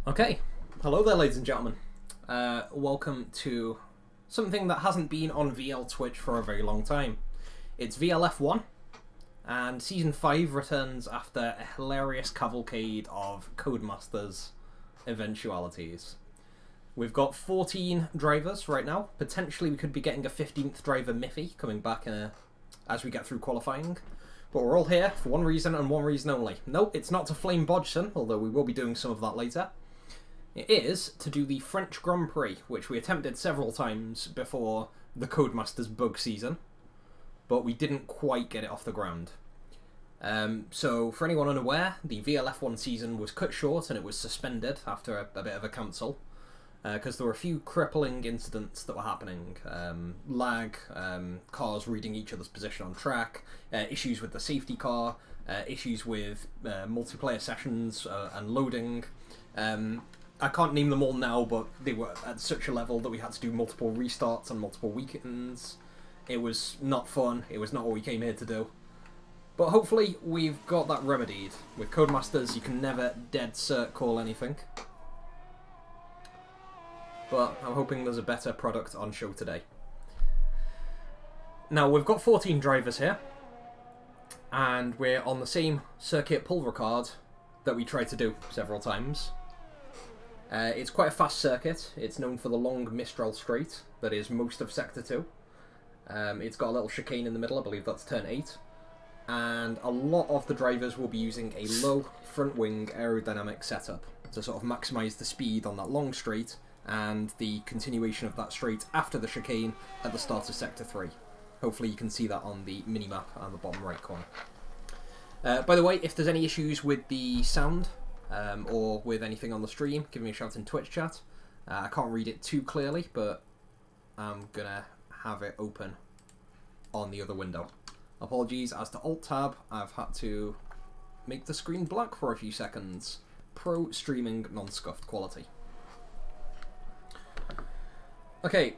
Okay, hello there ladies and gentlemen. Welcome to something that hasn't been on VL Twitch for a very long time. It's VLF1, and Season 5 returns after a hilarious cavalcade of Codemasters eventualities. We've got 14 drivers right now. Potentially we could be getting a 15th driver Miffy coming back as we get through qualifying. But we're all here for one reason and one reason only. Nope, it's not to flame Bodgson, although we will be doing some of that later. It is to do the French Grand Prix, which we attempted several times before the Codemasters bug season, but we didn't quite get it off the ground. So, for anyone unaware, the VLF1 season was cut short and it was suspended after a bit of a cancel, because there were a few crippling incidents that were happening. Lag, cars reading each other's position on track, issues with the safety car, issues with multiplayer sessions and loading. I can't name them all now, but they were at such a level that we had to do multiple restarts on multiple weekends. It was not fun. It was not what we came here to do. But hopefully we've got that remedied. With Codemasters, you can never dead cert call anything. But I'm hoping there's a better product on show today. Now, we've got 14 drivers here. And we're on the same circuit pull record that we tried to do several times. It's quite a fast circuit. It's known for the long Mistral straight that is most of Sector 2. It's got a little chicane in the middle, I believe that's turn 8. And a lot of the drivers will be using a low front wing aerodynamic setup to sort of maximise the speed on that long straight and the continuation of that straight after the chicane at the start of Sector 3. Hopefully you can see that on the minimap on the bottom right corner. By the way, if there's any issues with the sound, or with anything on the stream, give me a shout in Twitch chat. I can't read it too clearly, but I'm gonna have it open on the other window. Apologies as to Alt-Tab, I've had to make the screen black for a few seconds. Pro streaming non-scuffed quality. Okay.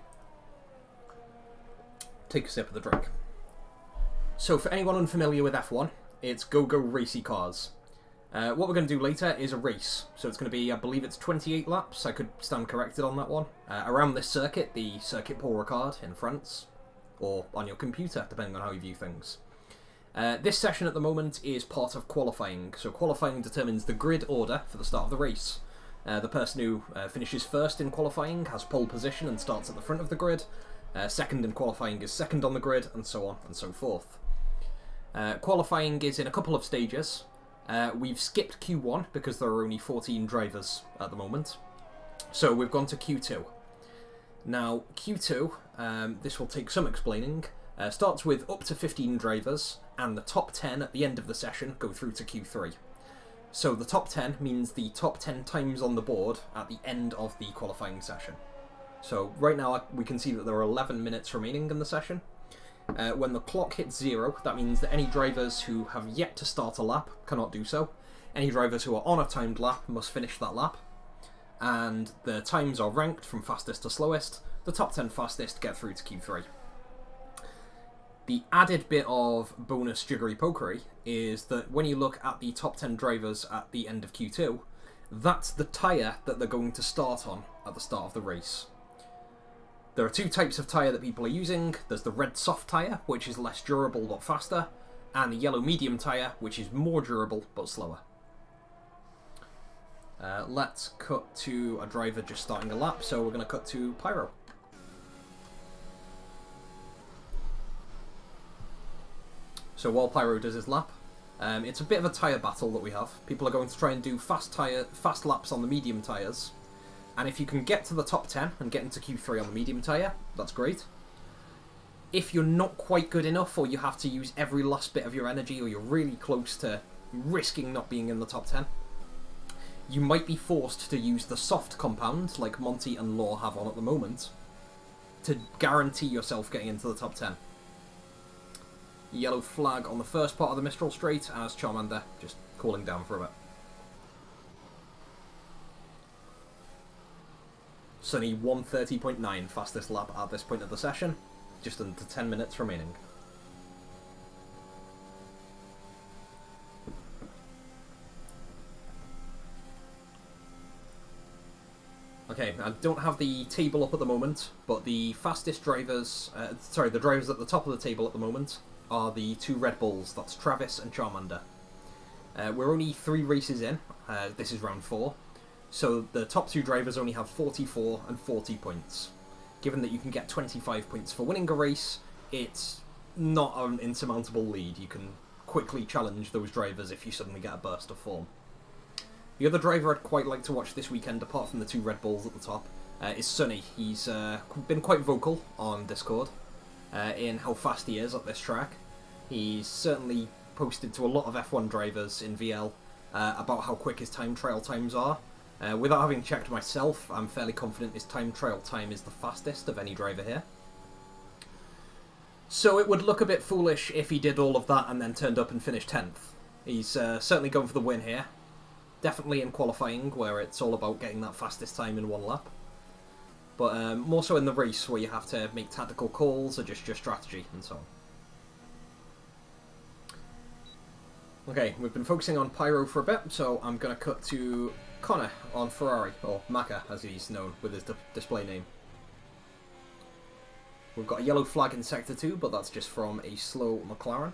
Take a sip of the drink. So for anyone unfamiliar with F1, it's go-go racy cars. What we're going to do later is a race. So it's going to be, I believe it's 28 laps. I could stand corrected on that one. Around this circuit, the Circuit Paul Ricard in France. Or on your computer, depending on how you view things. This session at the moment is part of qualifying. So qualifying determines the grid order for the start of the race. The person who finishes first in qualifying has pole position and starts at the front of the grid. Second in qualifying is second on the grid, and so on and so forth. Qualifying is in a couple of stages. We've skipped Q1 because there are only 14 drivers at the moment. So we've gone to Q2. Now, Q2, this will take some explaining, starts with up to 15 drivers, and the top 10 at the end of the session go through to Q3. So the top 10 means the top 10 times on the board at the end of the qualifying session. So right now we can see that there are 11 minutes remaining in the session. When the clock hits 0, that means that any drivers who have yet to start a lap cannot do so. Any drivers who are on a timed lap must finish that lap. And the times are ranked from fastest to slowest. The top 10 fastest get through to Q3. The added bit of bonus jiggery pokery is that when you look at the top 10 drivers at the end of Q2, that's the tyre that they're going to start on at the start of the race. There are two types of tyre that people are using. There's the red soft tyre, which is less durable but faster, and the yellow medium tyre, which is more durable but slower. Let's cut to a driver just starting a lap, so we're going to cut to Pyro. So while Pyro does his lap, it's a bit of a tyre battle that we have. People are going to try and do fast laps on the medium tyres. And if you can get to the top 10 and get into Q3 on the medium tyre, that's great. If you're not quite good enough, or you have to use every last bit of your energy, or you're really close to risking not being in the top 10, you might be forced to use the soft compound, like Monty and Law have on at the moment, to guarantee yourself getting into the top 10. Yellow flag on the first part of the Mistral straight, as Charmander just cooling down for a bit. Sunny 1:30.9, fastest lap at this point of the session. Just under 10 minutes remaining. Okay, I don't have the table up at the moment, but the fastest drivers, the drivers at the top of the table at the moment are the 2 Red Bulls. That's Travis and Charmander. We're only 3 races in. This is round 4. So the top 2 drivers only have 44 and 40 points. Given that you can get 25 points for winning a race, it's not an insurmountable lead. You can quickly challenge those drivers if you suddenly get a burst of form. The other driver I'd quite like to watch this weekend, apart from the 2 Red Bulls at the top, is Sunny. He's been quite vocal on Discord in how fast he is at this track. He's certainly posted to a lot of F1 drivers in VL about how quick his time trial times are. Without having checked myself, I'm fairly confident his time trial time is the fastest of any driver here. So it would look a bit foolish if he did all of that and then turned up and finished 10th. He's certainly going for the win here. Definitely in qualifying, where it's all about getting that fastest time in one lap. But more so in the race, where you have to make tactical calls, adjust your strategy, and so on. Okay, we've been focusing on Pyro for a bit, so I'm going to cut to Connor on Ferrari, or Maka as he's known with his display name. We've got a yellow flag in Sector 2, but that's just from a slow McLaren.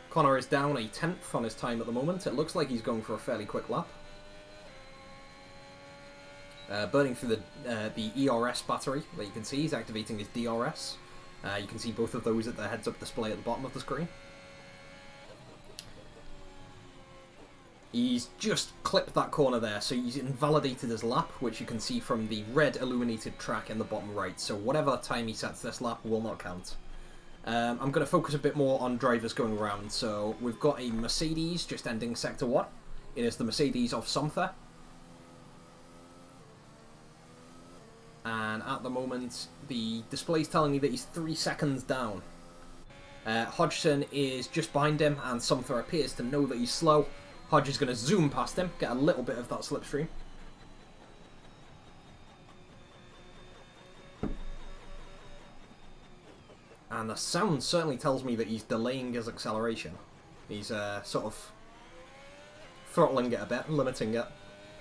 Connor is down a 10th on his time at the moment. It looks like he's going for a fairly quick lap. Burning through the ERS battery that you can see. He's activating his DRS. You can see both of those at the heads-up display at the bottom of the screen. He's just clipped that corner there, so he's invalidated his lap, which you can see from the red illuminated track in the bottom right. So whatever time he sets this lap will not count. I'm going to focus a bit more on drivers going around. So we've got a Mercedes just ending Sector 1. It is the Mercedes of Somther. And at the moment, the display's telling me that he's 3 seconds down. Hodgson is just behind him, and Somther appears to know that he's slow. Hodge is going to zoom past him, get a little bit of that slipstream. And the sound certainly tells me that he's delaying his acceleration. He's sort of throttling it a bit, limiting it,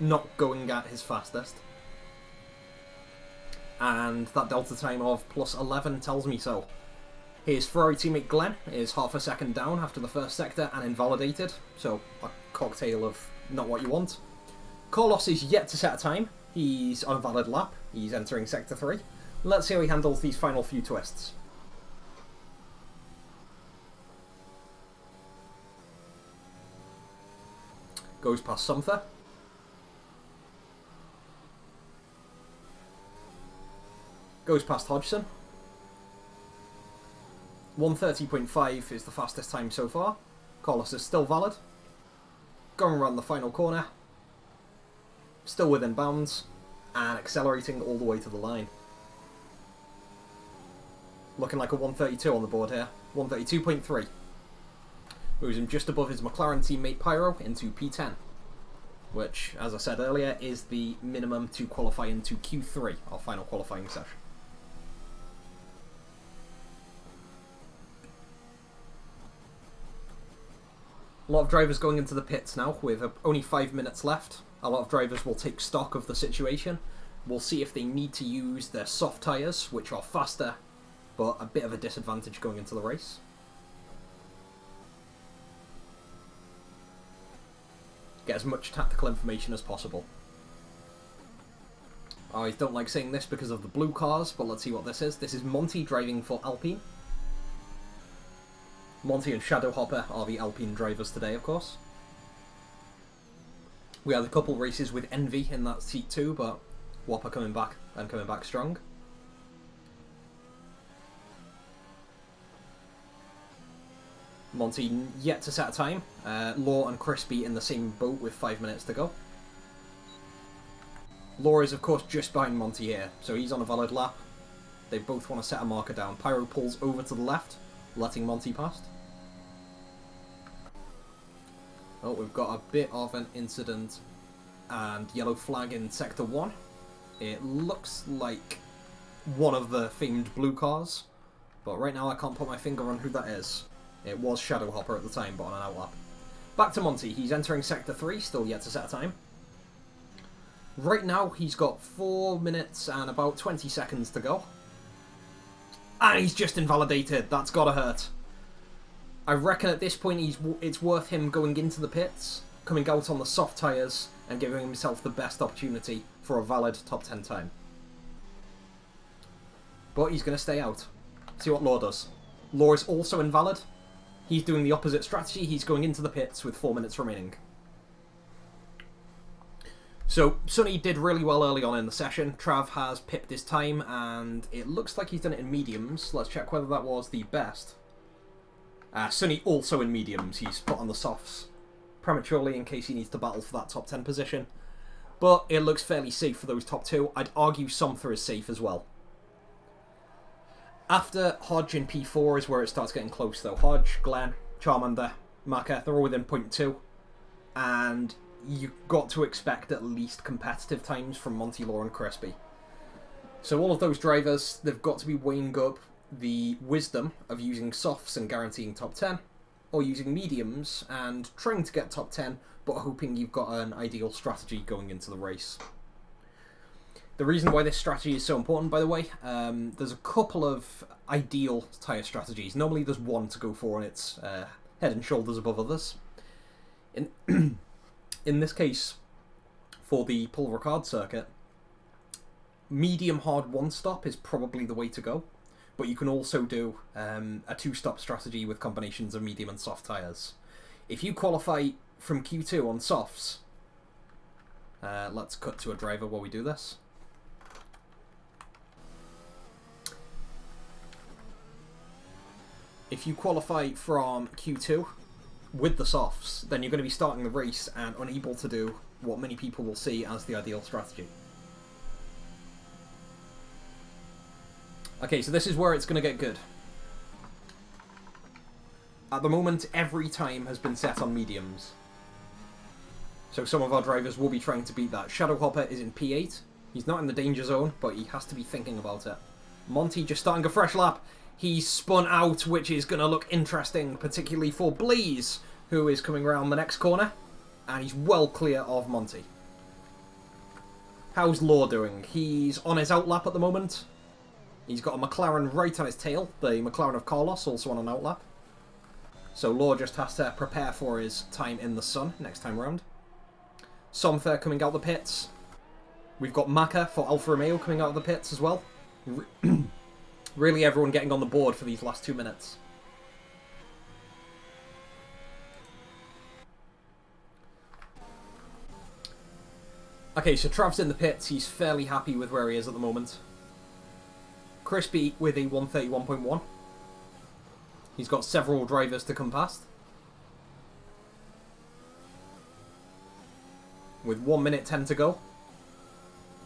not going at his fastest. And that delta time of plus 11 tells me so. His Ferrari teammate Glenn is half a second down after the first sector and invalidated, so a cocktail of not what you want. Carlos is yet to set a time. He's on a valid lap. He's entering Sector 3. Let's see how he handles these final few twists. Goes past Somther. Goes past Hodgson. 1:30.5 is the fastest time so far. Carlos is still valid. Going around the final corner. Still within bounds. And accelerating all the way to the line. Looking like a 1:32 on the board here. 1:32.3. Moves him just above his McLaren teammate Pyro into P10. Which, as I said earlier, is the minimum to qualify into Q3, our final qualifying session. A lot of drivers going into the pits now, with only 5 minutes left. A lot of drivers will take stock of the situation. We'll see if they need to use their soft tyres, which are faster, but a bit of a disadvantage going into the race. Get as much tactical information as possible. I don't like saying this because of the blue cars, but let's see what this is. This is Monty driving for Alpine. Monty and Shadowhopper are the Alpine drivers today, of course. We had a couple races with Envy in that seat too, but Whopper coming back, and coming back strong. Monty yet to set a time. Law and Crispy in the same boat with 5 minutes to go. Law is of course just behind Monty here, so he's on a valid lap. They both want to set a marker down. Pyro pulls over to the left, letting Monty past. Oh, we've got a bit of an incident and yellow flag in Sector 1. It looks like one of the famed blue cars, but right now I can't put my finger on who that is. It was Shadowhopper at the time, but on an outlap. Back to Monty. He's entering Sector 3, still yet to set a time. Right now, he's got 4 minutes and about 20 seconds to go. And he's just invalidated. That's gotta hurt. I reckon at this point it's worth him going into the pits, coming out on the soft tyres, and giving himself the best opportunity for a valid top 10 time. But he's going to stay out. See what Law does. Law is also invalid. He's doing the opposite strategy. He's going into the pits with 4 minutes remaining. So, Sonny did really well early on in the session. Trav has pipped his time, and it looks like he's done it in mediums. Let's check whether that was the best. Sonny also in mediums. He's put on the softs prematurely in case he needs to battle for that top 10 position. But it looks fairly safe for those top 2. I'd argue Somther is safe as well. After Hodge in P4 is where it starts getting close though. Hodge, Glenn, Charmander, Maka, they're all within 0.2. And you've got to expect at least competitive times from Monty, Law and Crispy. So all of those drivers, they've got to be weighing up the wisdom of using softs and guaranteeing top 10, or using mediums and trying to get top 10, but hoping you've got an ideal strategy going into the race. The reason why this strategy is so important, by the way, there's a couple of ideal tyre strategies. Normally there's one to go for, and it's head and shoulders above others. In this case, for the Paul Ricard circuit, medium hard one stop is probably the way to go. But you can also do a two-stop strategy with combinations of medium and soft tyres. If you qualify from Q2 on softs, let's cut to a driver while we do this. If you qualify from Q2 with the softs, then you're going to be starting the race and unable to do what many people will see as the ideal strategy. Okay, so this is where it's going to get good. At the moment, every time has been set on mediums. So some of our drivers will be trying to beat that. Shadowhopper is in P8. He's not in the danger zone, but he has to be thinking about it. Monty just starting a fresh lap. He's spun out, which is going to look interesting, particularly for Blaze, who is coming around the next corner. And he's well clear of Monty. How's Law doing? He's on his outlap at the moment. He's got a McLaren right on his tail, the McLaren of Carlos, also on an outlap. So Law just has to prepare for his time in the sun next time round. Somther coming out the pits. We've got Maka for Alfa Romeo coming out of the pits as well. Really everyone getting on the board for these last 2 minutes. Okay, so Trav's in the pits. He's fairly happy with where he is at the moment. Crispy with a 131.1. He's got several drivers to come past. With 1 minute 10 to go.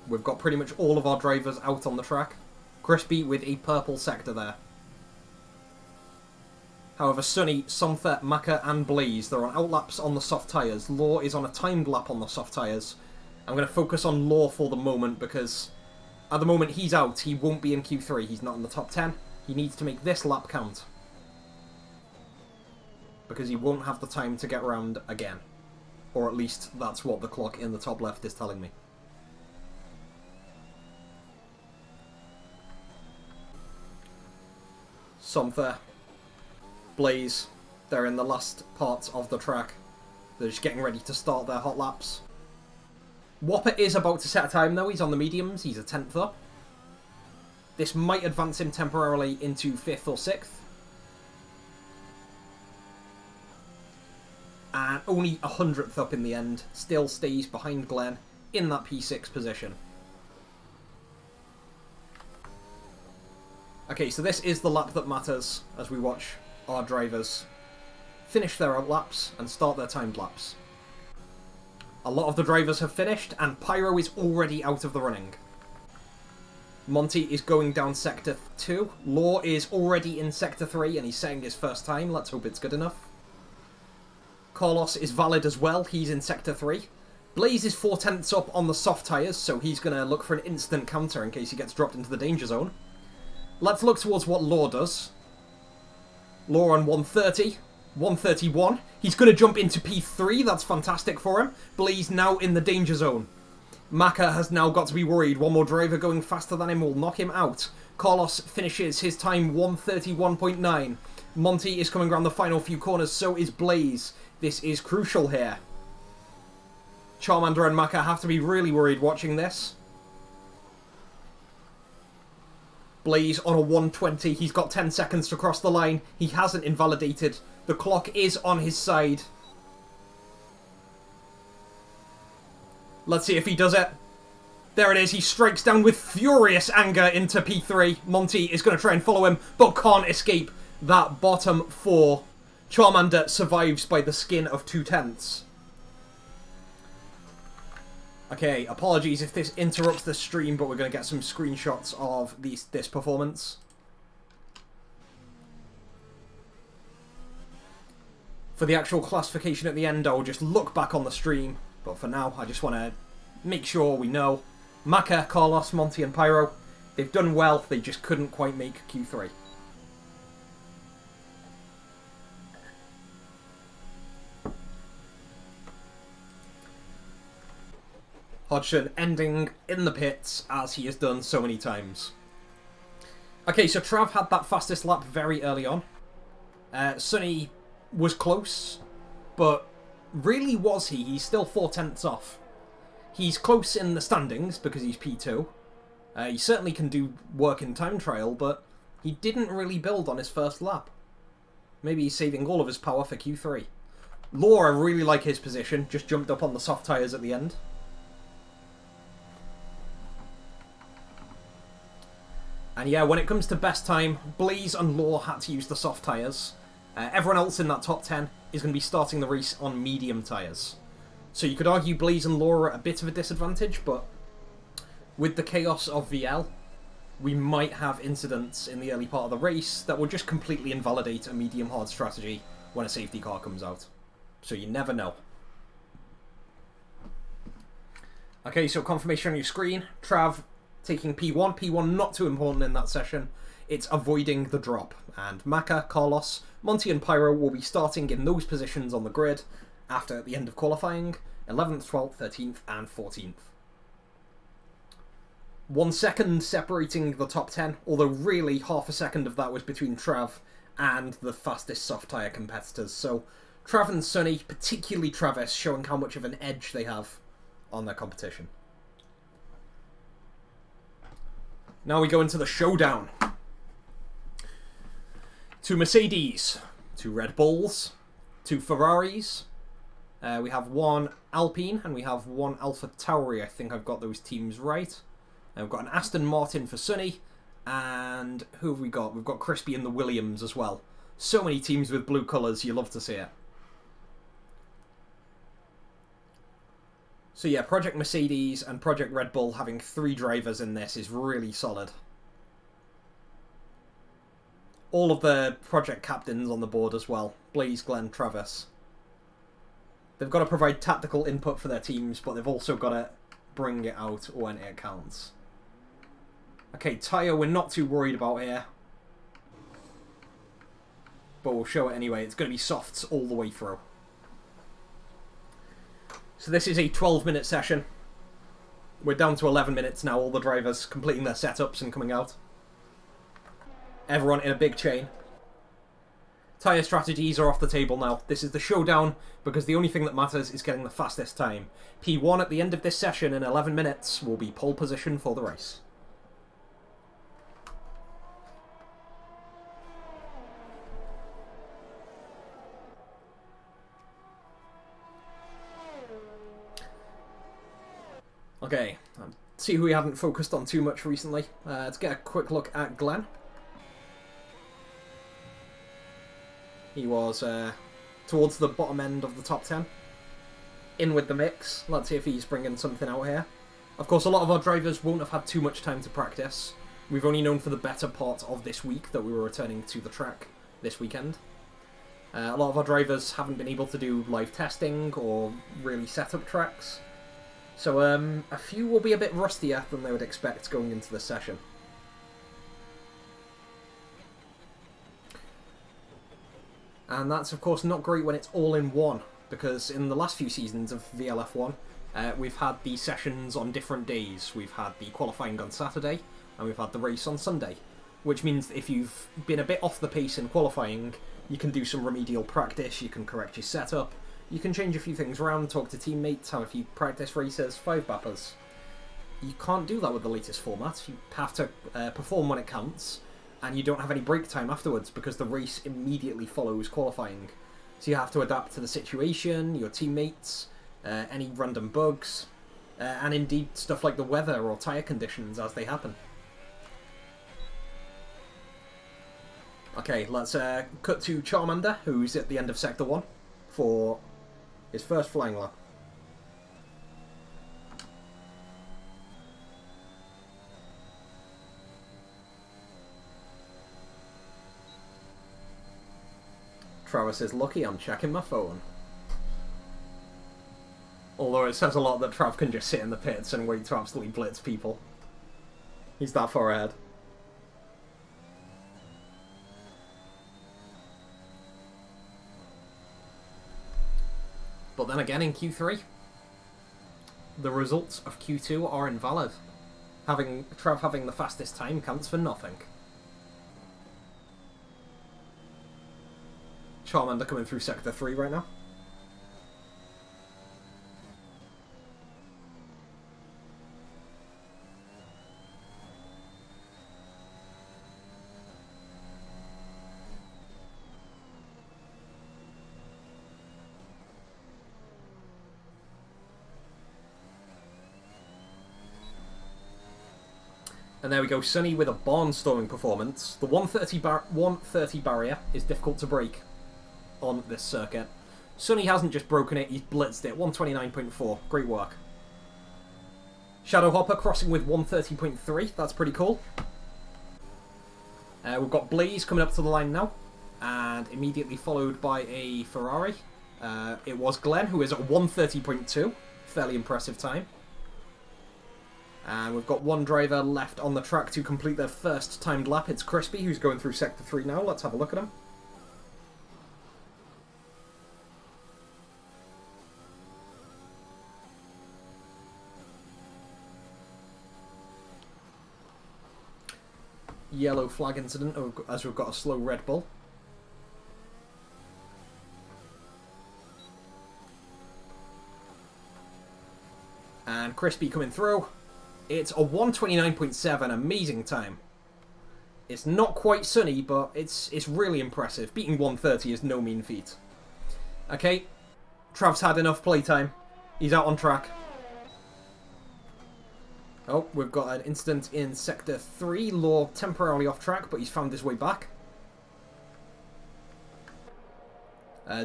We've got pretty much all of our drivers out on the track. Crispy with a purple sector there. However, Sonny, Somther, Maka and Blaze, they're on outlaps on the soft tyres. Law is on a timed lap on the soft tyres. I'm going to focus on Law for the moment because at the moment he's out. He won't be in Q3. He's not in the top 10. He needs to make this lap count. Because he won't have the time to get around again. Or at least that's what the clock in the top left is telling me. Somther, Blaze, they're in the last parts of the track. They're just getting ready to start their hot laps. Whopper is about to set a time though. He's on the mediums. He's a 10th up. This might advance him temporarily into 5th or 6th. And only 100th up in the end. Still stays behind Glenn in that P6 position. Okay, so this is the lap that matters as we watch our drivers finish their out laps and start their timed laps. A lot of the drivers have finished, and Pyro is already out of the running. Monty is going down Sector 2. Law is already in Sector 3, and he's setting his first time. Let's hope it's good enough. Carlos is valid as well. He's in Sector 3. Blaze is 4/10ths up on the soft tyres, so he's going to look for an instant counter in case he gets dropped into the danger zone. Let's look towards what Law does. Law on 130. 131. He's going to jump into P3. That's fantastic for him. Blaze now in the danger zone. Maka has now got to be worried. One more driver going faster than him will knock him out. Carlos finishes his time 1:31.9. Monty is coming around the final few corners, so is Blaze. This is crucial here. Charmander and Maka have to be really worried watching this. Blaze on a 1:20. He's got 10 seconds to cross the line. He hasn't invalidated. The clock is on his side. Let's see if he does it. There it is. He strikes down with furious anger into P3. Monty is going to try and follow him, but can't escape that bottom 4. Charmander survives by the skin of 2/10. Okay, apologies if this interrupts the stream, but we're going to get some screenshots of this performance. For the actual classification at the end, I'll just look back on the stream. But for now, I just want to make sure we know. Maka, Carlos, Monty and Pyro, they've done well, they just couldn't quite make Q3. Hodgson ending in the pits, as he has done so many times. Okay, so Trav had that fastest lap very early on. Sonny was close, but really was he? He's still 4/10 off. He's close in the standings because he's P2. He certainly can do work in time trial, but he didn't really build on his first lap. Maybe he's saving all of his power for Q3. Laura really like his position, just jumped up on the soft tyres at the end. And yeah, when it comes to best time, Blaze and Law had to use the soft tyres. Everyone else in that top 10 is going to be starting the race on medium tyres. So you could argue Blaze and Law are at a bit of a disadvantage, but with the chaos of VL, we might have incidents in the early part of the race that will just completely invalidate a medium-hard strategy when a safety car comes out. So you never know. Okay, so confirmation on your screen. Trav taking P1. P1 not too important in that session. It's avoiding the drop. And Maka, Carlos, Monty and Pyro will be starting in those positions on the grid after the end of qualifying. 11th, 12th, 13th and 14th. 1 second separating the top 10, although really half a second of that was between Trav and the fastest soft tyre competitors. So Trav and Sonny, particularly Travis, showing how much of an edge they have on their competition. Now we go into the showdown. 2 Mercedes, 2 Red Bulls, 2 Ferraris. We have 1 Alpine and we have 1 Alpha Tauri. I think I've got those teams right. And we've got an Aston Martin for Sonny. And who have we got? We've got Crispy and the Williams as well. So many teams with blue colours, you love to see it. So yeah, Project Mercedes and Project Red Bull having 3 drivers in this is really solid. All of the project captains on the board as well. Blaze, Glenn, Travis. They've got to provide tactical input for their teams, but they've also got to bring it out when it counts. Okay, tyre we're not too worried about here. But we'll show it anyway. It's going to be softs all the way through. So this is a 12-minute session. We're down to 11 minutes now, all the drivers completing their setups and coming out. Everyone in a big chain. Tyre strategies are off the table now. This is the showdown because the only thing that matters is getting the fastest time. P1 at the end of this session in 11 minutes will be pole position for the race. Okay, see who we haven't focused on too much recently. Let's get a quick look at Glenn. He was towards the bottom end of the top 10. In with the mix. Let's see if he's bringing something out here. Of course, a lot of our drivers won't have had too much time to practice. We've only known for the better part of this week that we were returning to the track this weekend. A lot of our drivers haven't been able to do live testing or really set up tracks. So a few will be a bit rustier than they would expect going into the session. And that's of course not great when it's all in one, because in the last few seasons of VLF1, We've had the sessions on different days. We've had the qualifying on Saturday, and we've had the race on Sunday. Which means that if you've been a bit off the pace in qualifying, you can do some remedial practice, you can correct your setup, you can change a few things around, talk to teammates, have a few practice races, 5-bappers. You can't do that with the latest format. You have to perform when it counts, and you don't have any break time afterwards because the race immediately follows qualifying. So you have to adapt to the situation, your teammates, any random bugs, and indeed stuff like the weather or tyre conditions as they happen. Okay, let's cut to Charmander, who's at the end of Sector 1 for his first flying lap. Travis is lucky I'm checking my phone. Although it says a lot that Trav can just sit in the pits and wait to absolutely blitz people. He's that far ahead. But then again, in Q3, the results of Q2 are invalid. Trav having the fastest time counts for nothing. Charmander coming through Sector 3 right now. And there we go, Sunny with a barnstorming performance. The 130 barrier is difficult to break on this circuit. Sunny hasn't just broken it, he's blitzed it. 129.4, great work. Shadow Hopper crossing with 130.3, that's pretty cool. We've got Blaze coming up to the line now, and immediately followed by a Ferrari. It was Glenn, who is at 130.2, fairly impressive time. And we've got one driver left on the track to complete their first timed lap. It's Crispy, who's going through Sector 3 now. Let's have a look at him. Yellow flag incident as we've got a slow Red Bull. And Crispy coming through. It's a 129.7, amazing time. It's not quite Sunny, but it's really impressive. Beating 130 is no mean feat. Okay, Trav's had enough playtime. He's out on track. Oh, we've got an incident in Sector 3. Law temporarily off track, but he's found his way back.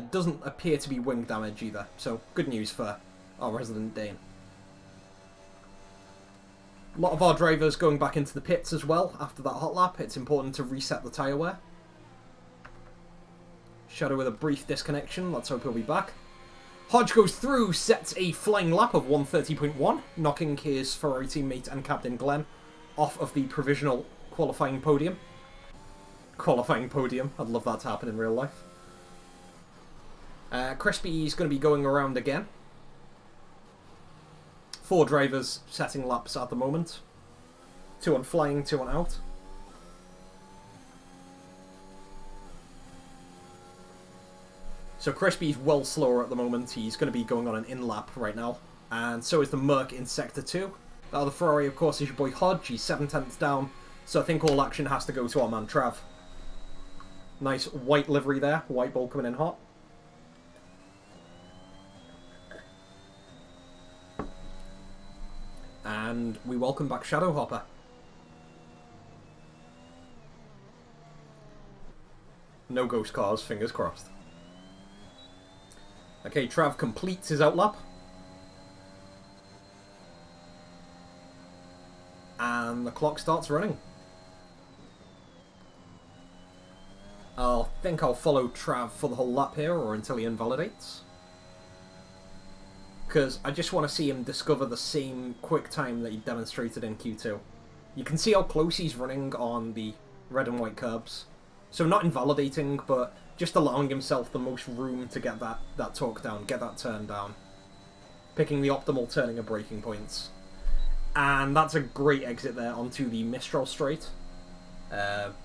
Doesn't appear to be wing damage either, so good news for our resident Dane. A lot of our drivers going back into the pits as well after that hot lap. It's important to reset the tyre wear. Shadow with a brief disconnection. Let's hope he'll be back. Hodge goes through, sets a flying lap of 130.1, knocking his Ferrari teammate and Captain Glenn off of the provisional qualifying podium. Qualifying podium. I'd love that to happen in real life. Crispy's going to be going around again. 4 drivers setting laps at the moment. 2 on flying, 2 on out. So Crispy's well slower at the moment. He's going to be going on an in-lap right now. And so is the Merc in Sector 2. The Ferrari, of course, is your boy Hodge. He's 7/10 down. So I think all action has to go to our man Trav. Nice white livery there. White ball coming in hot. And we welcome back Shadow Hopper. No ghost cars, fingers crossed. Okay, Trav completes his outlap. And the clock starts running. I think I'll follow Trav for the whole lap here, or until he invalidates. Because I just want to see him discover the same quick time that he demonstrated in Q2. You can see how close he's running on the red and white curbs. So not invalidating, but just allowing himself the most room to get that torque down, get that turn down. picking the optimal turning and braking points. And that's a great exit there onto the Mistral Straight.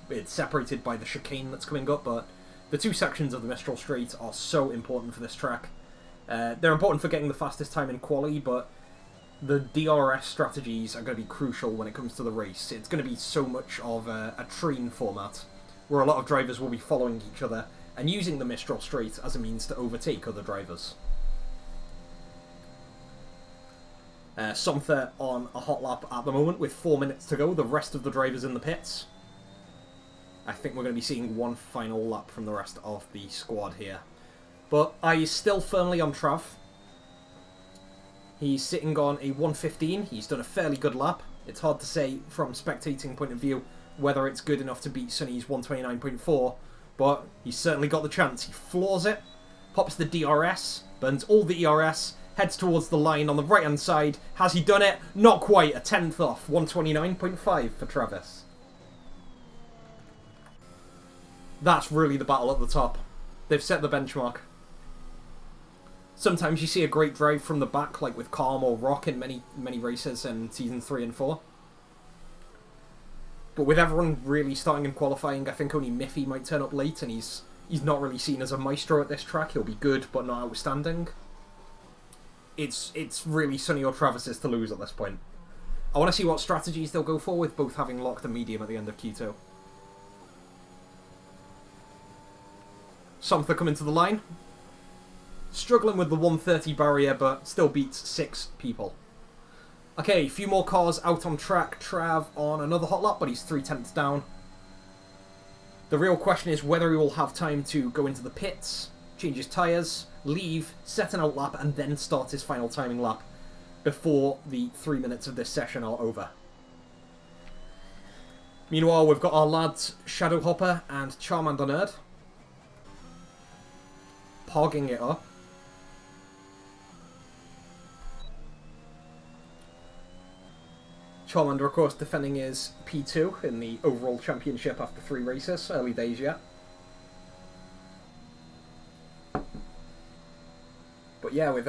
It's separated by the chicane that's coming up, but the two sections of the Mistral Straight are so important for this track. They're important for getting the fastest time in quali, but the DRS strategies are going to be crucial when it comes to the race. It's going to be so much of a train format, where a lot of drivers will be following each other and using the Mistral Straight as a means to overtake other drivers. Somther on a hot lap at the moment with 4 minutes to go. The rest of the drivers in the pits. I think we're going to be seeing one final lap from the rest of the squad here. But is still firmly on Trav. He's sitting on a 1:15. He's done a fairly good lap. It's hard to say from spectating point of view whether it's good enough to beat Sonny's 1:29.4, but he's certainly got the chance. He floors it, pops the DRS, burns all the ERS, heads towards the line on the right-hand side. Has he done it? Not quite. A 10th off. 1:29.5 for Travis. That's really the battle at the top. They've set the benchmark. Sometimes you see a great drive from the back, like with Calm or Rock in many races in Season 3 and 4. But with everyone really starting in qualifying, I think only Miffy might turn up late, and he's not really seen as a maestro at this track. He'll be good, but not outstanding. It's really Sonny or Travis's to lose at this point. I want to see what strategies they'll go for, with both having locked the medium at the end of Q2. Somther coming to the line. Struggling with the 130 barrier, but still beats 6 people. Okay, a few more cars out on track. Trav on another hot lap, but he's 3/10 down. The real question is whether he will have time to go into the pits, change his tyres, leave, set an out lap, and then start his final timing lap before the 3 minutes of this session are over. Meanwhile, we've got our lads Shadowhopper and Charmander Nerd pogging it up. Charmander, of course, defending his P2 in the overall championship after 3 races. Early days yet. But yeah, with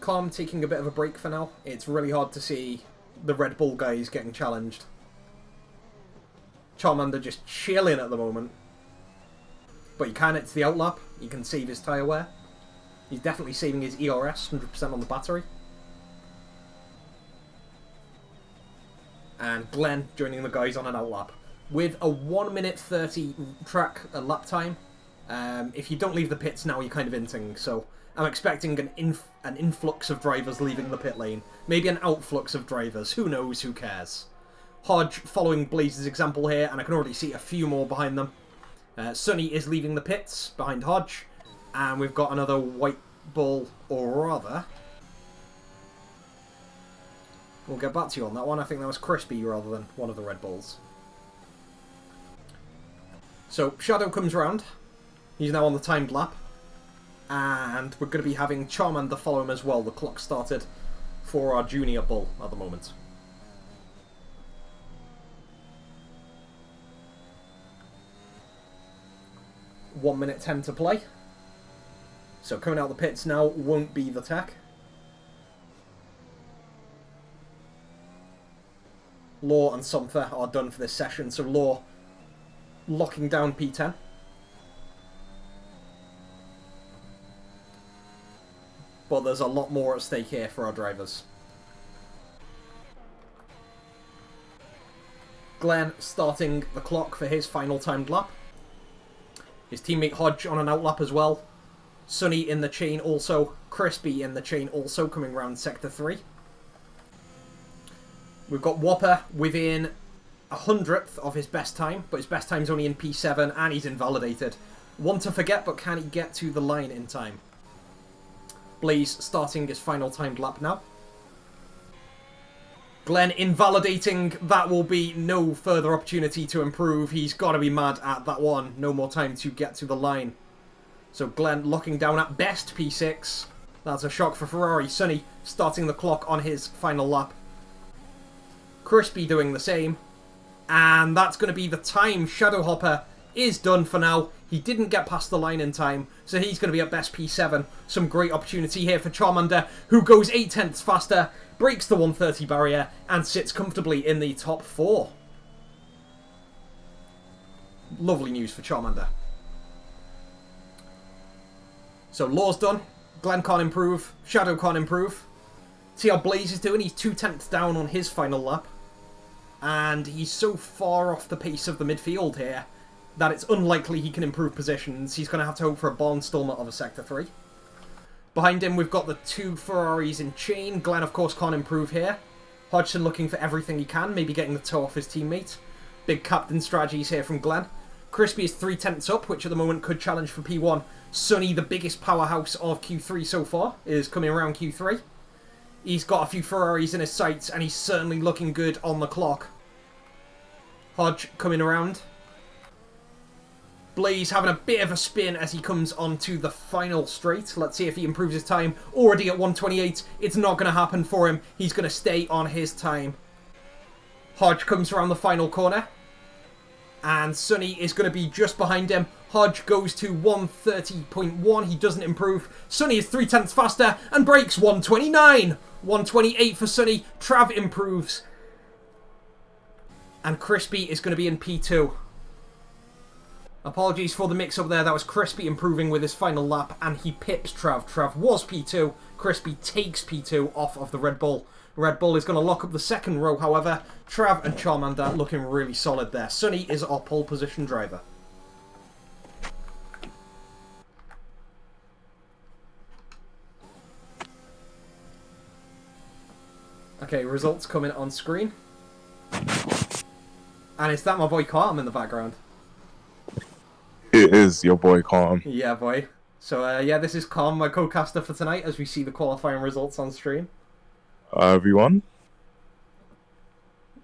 Calm taking a bit of a break for now, it's really hard to see the Red Bull guys getting challenged. Charmander just chilling at the moment. But he can, it's the outlap. He can save his tyre wear. He's definitely saving his ERS, 100% on the battery. And Glenn joining the guys on an outlap. With a 1:30 track lap time, if you don't leave the pits now, you're kind of inting. So I'm expecting an influx of drivers leaving the pit lane. Maybe an outflux of drivers. Who knows? Who cares? Hodge following Blaze's example here, and I can already see a few more behind them. Sonny is leaving the pits behind Hodge. And we've got another white bull, or rather... We'll get back to you on that one. I think that was Crispy rather than one of the Red Bulls. So, Shadow comes round. He's now on the timed lap. And we're going to be having Charmander follow him as well. The clock started for our junior bull at the moment. (1:10) to play. So coming out the pits now won't be the tech. Law and Somther are done for this session, so Law locking down P10. But there's a lot more at stake here for our drivers. Glenn starting the clock for his final timed lap. His teammate Hodge on an outlap as well. Sonny in the chain also. Crispy in the chain also, coming round Sector 3. We've got Whopper within 100th of his best time, but his best time's only in P7, and he's invalidated. One to forget, but can he get to the line in time? Blaze starting his final timed lap now. Glenn invalidating. That will be no further opportunity to improve. He's got to be mad at that one. No more time to get to the line. So Glenn locking down at best P6. That's a shock for Ferrari. Sonny starting the clock on his final lap. Crispy doing the same. And that's going to be the time. Shadowhopper is done for now. He didn't get past the line in time, so he's going to be at best P7. Some great opportunity here for Charmander, who goes 0.8 faster, breaks the 130 barrier, and sits comfortably in the top 4. Lovely news for Charmander. So Law's done. Glenn can't improve. Shadow can't improve. See how Blaze is doing? He's 0.2 down on his final lap. And he's so far off the pace of the midfield here that it's unlikely he can improve positions. He's going to have to hope for a barnstormer of a Sector 3. Behind him, we've got the 2 Ferraris in chain. Glenn, of course, can't improve here. Hodgson looking for everything he can, maybe getting the toe off his teammate. Big captain strategies here from Glenn. Crispy is 0.3 up, which at the moment could challenge for P1. Sunny, the biggest powerhouse of Q3 so far, is coming around Q3. He's got a few Ferraris in his sights, and he's certainly looking good on the clock. Hodge coming around. Blaze having a bit of a spin as he comes onto the final straight. Let's see if he improves his time. Already at 1:28. It's not going to happen for him. He's going to stay on his time. Hodge comes around the final corner. And Sunny is going to be just behind him. Hodge goes to 1:30.1. He doesn't improve. Sunny is 0.3 faster and breaks 1:29. 1:28 for Sunny. Trav improves. And Crispy is going to be in P2. Apologies for the mix-up there. That was Crispy improving with his final lap, and he pips Trav. Trav was P2. Crispy takes P2 off of the Red Bull. Red Bull is going to lock up the second row, however. Trav and Charmander looking really solid there. Sunny is our pole position driver. Okay, results coming on screen. And is that my boy Calm in the background? It is your boy Calm. Yeah, boy. So, yeah, this is Calm, my co-caster for tonight, as we see the qualifying results on stream. Everyone?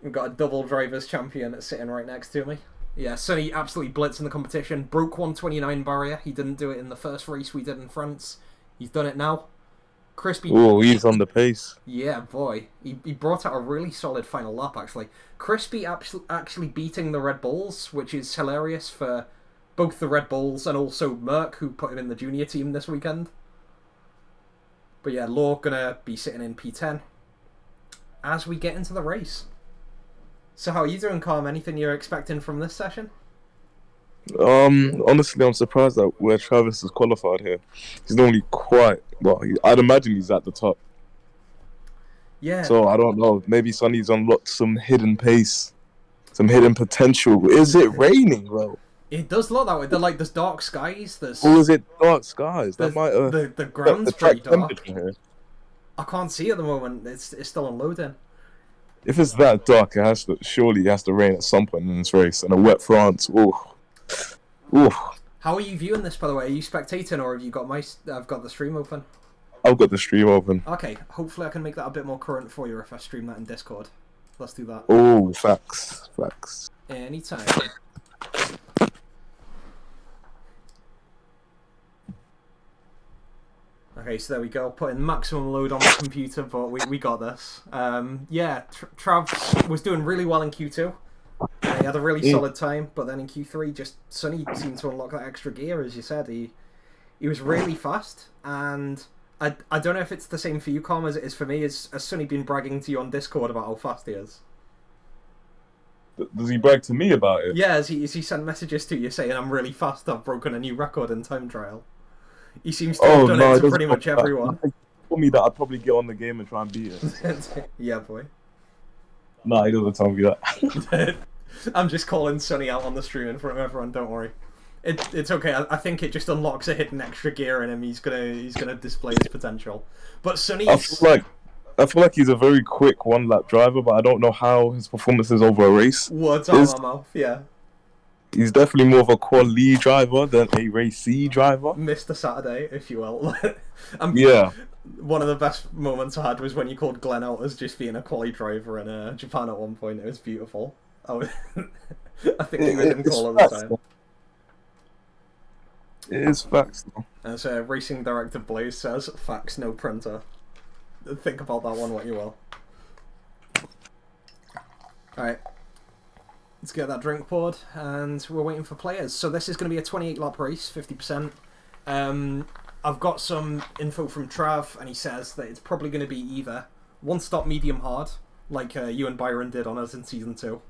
We've got a double drivers champion sitting right next to me. Yeah, Sunny absolutely blitzed in the competition. Broke 1:29 barrier. He didn't do it in the first race we did in France. He's done it now. Crispy... Oh, he's on the pace. Yeah, boy. He brought out a really solid final lap, actually. Crispy actually beating the Red Bulls, which is hilarious for both the Red Bulls and also Merck, who put him in the junior team this weekend. But yeah, Law gonna be sitting in P10 as we get into the race. So how are you doing, Calm? Anything you're expecting from this session? Honestly, I'm surprised at where Travis is qualified here. He's normally quite... Well, I'd imagine he's at the top. Yeah. So, I don't know. Maybe Sunny's unlocked some hidden pace. Some hidden potential. Is it raining, bro? It does look that way. There's dark skies. Or is it dark skies? That might... the ground's pretty dark. Here. I can't see at the moment. It's still unloading. If it's that dark, surely it has to rain at some point in this race. And a wet France. Ooh. Ooh. How are you viewing this, by the way? Are you spectating, or have you got I've got the stream open? I've got the stream open. Okay, hopefully I can make that a bit more current for you if I stream that in Discord. Let's do that. Oh, facts. Facts. Anytime. Okay, so there we go. Putting maximum load on the computer, but we got this. Yeah, Trav was doing really well in Q2. He had a really solid time, but then in Q3, just Sunny seemed to unlock that extra gear, as you said. He was really fast, and I don't know if it's the same for you, Calm, as it is for me. Has Sunny been bragging to you on Discord about how fast he is? Does he brag to me about it? Yeah, as he sent messages to you saying, I'm really fast, I've broken a new record in time trial. He seems to have done it to pretty much everyone. He told me that I'd probably get on the game and try and beat it. Yeah, boy. Nah, he doesn't tell me that. I'm just calling Sunny out on the stream in front of everyone, don't worry. It's okay, I think it just unlocks a hidden extra gear in him. He's gonna display his potential. But Sunny... I feel like he's a very quick one-lap driver, but I don't know how his performance is over a race. Words out of my mouth, yeah. He's definitely more of a quali driver than a race C driver. Mr. Saturday, if you will. Yeah. One of the best moments I had was when you called Glenn out as just being a quali driver in Japan at one point. It was beautiful. I think he was in call at the time. It is facts, though. As Racing Director Blaze says, facts, no printer. Think about that one what you will. Alright. Let's get that drink poured, and we're waiting for players. So this is going to be a 28 lap race, 50%. I've got some info from Trav, and he says that it's probably going to be either one stop medium hard, like you and Byron did on us in season 2,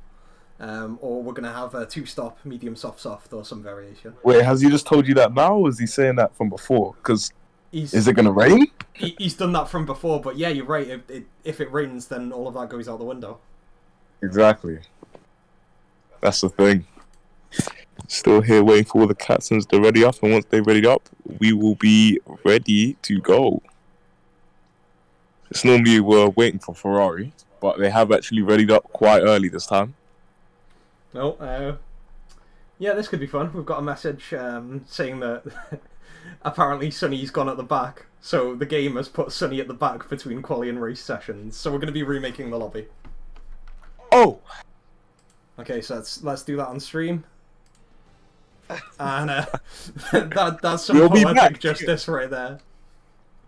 or we're going to have a 2-stop medium soft, or some variation. Wait, has he just told you that now, or is he saying that from before? Because is it going to rain? rain? He's done that from before, but yeah, you're right. If it rains, then all of that goes out the window. Exactly. That's the thing. Still here waiting for all the captains to ready up, and once they're ready up, we will be ready to go. It's normally we're waiting for Ferrari, but they have actually readied up quite early this time. No, yeah, this could be fun. We've got a message saying that apparently Sonny's gone at the back, so the game has put Sonny at the back between quali and race sessions. So we're going to be remaking the lobby. Oh. Okay, so let's do that on stream. And that's some poetic justice right there.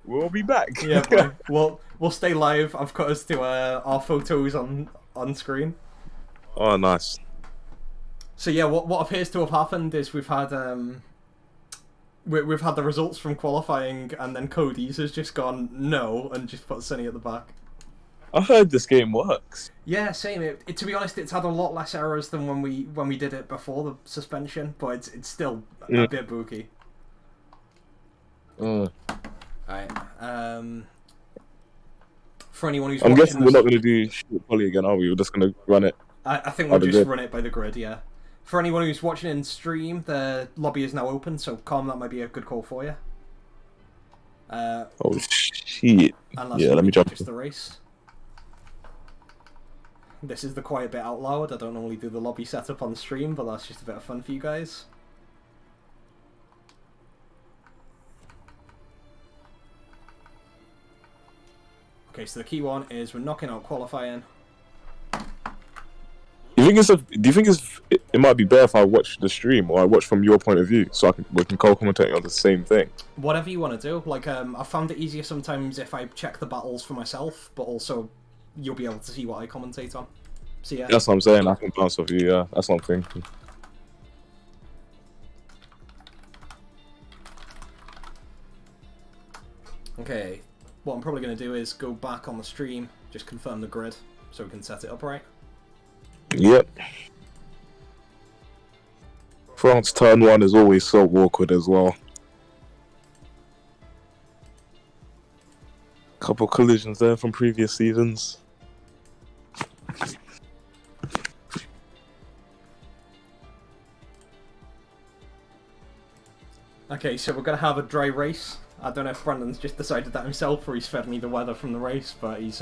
We'll be back. Yeah, boy. We'll stay live. I've cut us to our photos on screen. Oh, nice. So yeah, what appears to have happened is we've had the results from qualifying, and then Cody's has just gone no and just put Sonny at the back. I heard this game works. Yeah, same. It to be honest, it's had a lot less errors than when we did it before the suspension, but it's still a bit booky. Alright. For anyone who's I'm guessing we're not going to do short poly again, are we? We're just going to run it. I think we'll just run it by the grid, yeah. For anyone who's watching in stream, the lobby is now open, so Calm, that might be a good call for you. Oh shit. Yeah, let me jump. Just the race. This is the quiet bit out loud. I don't normally do the lobby setup on stream, but that's just a bit of fun for you guys. Okay, so the key one is we're knocking out qualifying. Do you think it might be better if I watch the stream or I watch from your point of view, so we can co-commentate on the same thing? Whatever you want to do. Like, I found it easier sometimes if I check the battles for myself, but also you'll be able to see what I commentate on. So yeah. That's what I'm saying. I can bounce off you. Yeah, that's what I'm thinking. Okay, what I'm probably going to do is go back on the stream, just confirm the grid, so we can set it up right. Yep. France turn 1 is always so awkward as well. Couple collisions there from previous seasons. Okay, so we're going to have a dry race. I don't know if Brandon's just decided that himself, or he's fed me the weather from the race, but his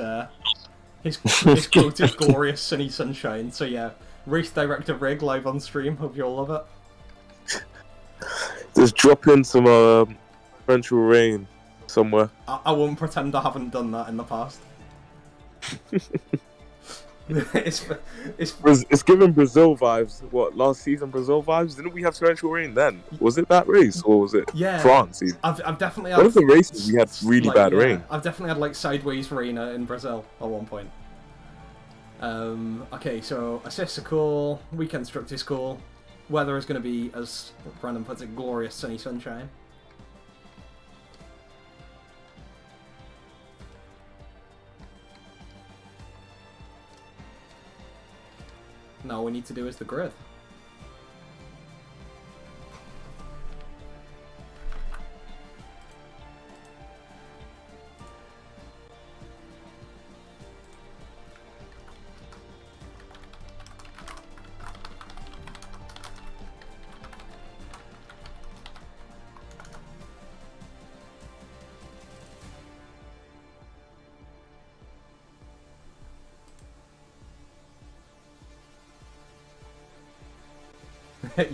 quote is glorious sunny sunshine. So yeah, race director Rig live on stream. Hope you all love it. Just drop in some torrential rain somewhere. I won't pretend I haven't done that in the past. It's giving Brazil vibes. What, last season Brazil vibes? Didn't we have torrential rain then? Was it that race or was it France? Even? I've definitely had... One of the races we had really bad rain. I've definitely had like sideways rain in Brazil at one point. Okay, so assists are cool, weekend structure is cool, weather is going to be, as Brandon puts it, glorious sunny sunshine. Now all we need to do is the grid.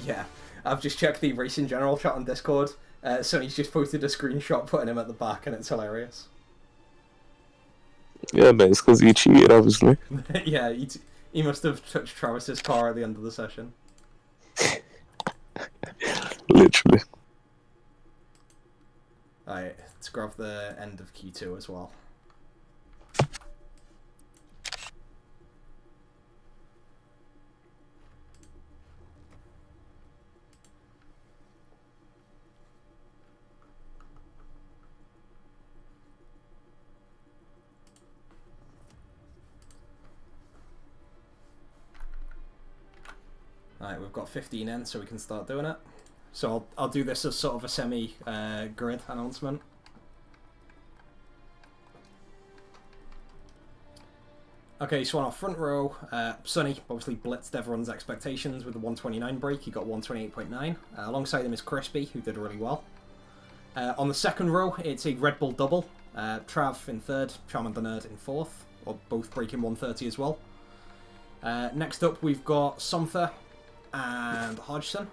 Yeah, I've just checked the Racing General chat on Discord. Sonny's just posted a screenshot putting him at the back, and it's hilarious. Yeah, but it's because he cheated, obviously. Yeah, he must have touched Travis's car at the end of the session. Literally. Alright, let's grab the end of Q2 as well. Right, we've got 15 in, so we can start doing it. So I'll do this as sort of a semi-grid announcement. Okay, so on our front row, Sonny obviously blitzed everyone's expectations with the 129 break. He got 128.9. Alongside him is Crispy, who did really well. On the second row, it's a Red Bull double. Trav in third, Charmander Nerd in fourth, or both breaking 130 as well. Next up, we've got Somther and Hodgson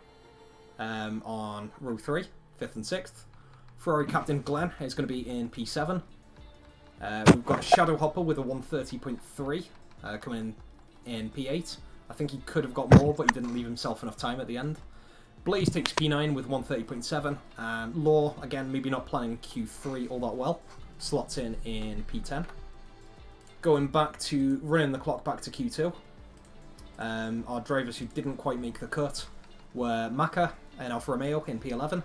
on row 3, 5th and 6th. Ferrari Captain Glenn is going to be in P7. We've got Shadow Hopper with a 130.3 coming in P8. I think he could have got more, but he didn't leave himself enough time at the end. Blaze takes P9 with 130.7, and Law, again, maybe not planning Q3 all that well, slots in P10. Going back to, running the clock back to Q2, our drivers who didn't quite make the cut were Maka and Alfa Romeo in P11,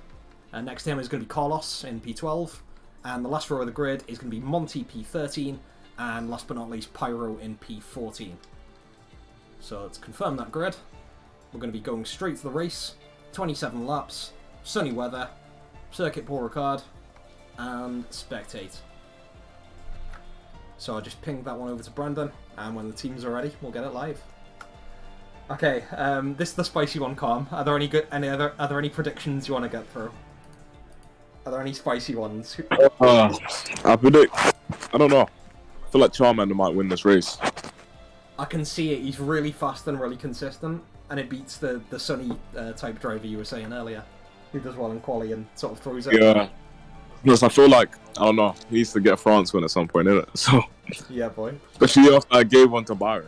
and next to him is going to be Carlos in P12, and the last row of the grid is going to be Monty P13, and last but not least Pyro in P14. So let's confirm that grid. We're going to be going straight to the race. 27 laps, sunny weather, circuit Paul Ricard, and spectate. So I'll just ping that one over to Brandon, and when the teams are ready, we'll get it live. Okay, this is the spicy one, Calm. Are there any predictions you want to get through? Are there any spicy ones? I predict. I don't know. I feel like Charmander might win this race. I can see it. He's really fast and really consistent. And it beats the sunny type driver you were saying earlier, who does well in quali and sort of throws it. Yeah. Plus, I feel like, I don't know, he needs to get France win at some point, innit? So. Yeah, boy. Especially after I gave one to Byron.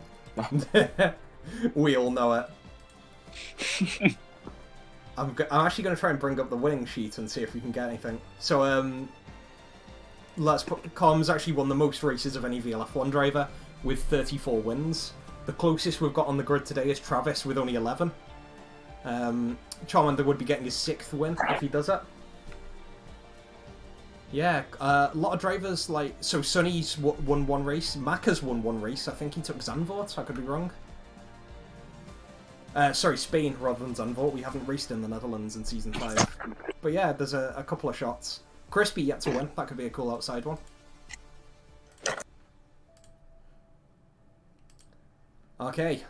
We all know it. I'm actually going to try and bring up the winning sheet and see if we can get anything. So, let's put... Calm's actually won the most races of any VLF1 driver with 34 wins. The closest we've got on the grid today is Travis with only 11. Charmander would be getting his 6th win if he does it. Yeah, a lot of drivers like... So Sonny's won one race. Maka's won one race. I think he took Zandvoort. I could be wrong. Sorry, Spain rather than Zandvoort. We haven't raced in the Netherlands in Season 5. But yeah, there's a couple of shots. Crispy yet to win. That could be a cool outside one. Okay.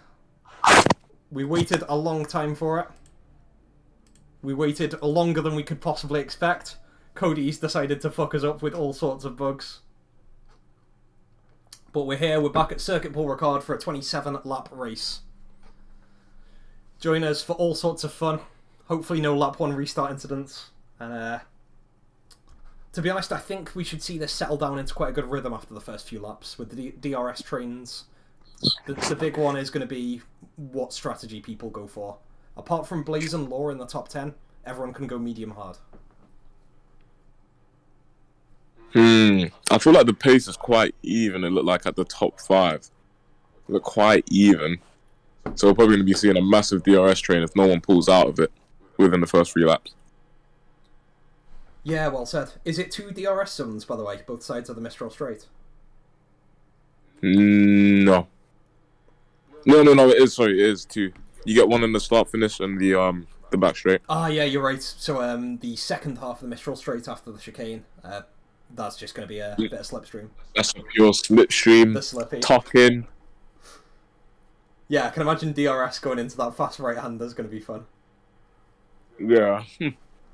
We waited a long time for it. We waited longer than we could possibly expect. Cody's decided to fuck us up with all sorts of bugs. But we're here, we're back at Circuit Paul Ricard for a 27-lap race. Join us for all sorts of fun. Hopefully no lap 1 restart incidents. And to be honest, I think we should see this settle down into quite a good rhythm after the first few laps with the DRS trains. The big one is going to be what strategy people go for. Apart from Blaze and Law in the top 10, everyone can go medium hard. I feel like the pace is quite even, it looked like at the top 5. It looked quite even. So we're probably going to be seeing a massive DRS train if no one pulls out of it within the first 3 laps. Yeah, well said. Is it 2 DRS zones, by the way, both sides of the Mistral Strait? No. No, it is, sorry, it is 2. You get one in the start finish and the back straight. Ah, yeah, you're right. So the second half of the Mistral Strait after the chicane, that's just going to be a bit of slipstream. That's a pure slipstream. The slippy. Tuck in. Yeah, I can imagine DRS going into that fast right-hander is going to be fun. Yeah.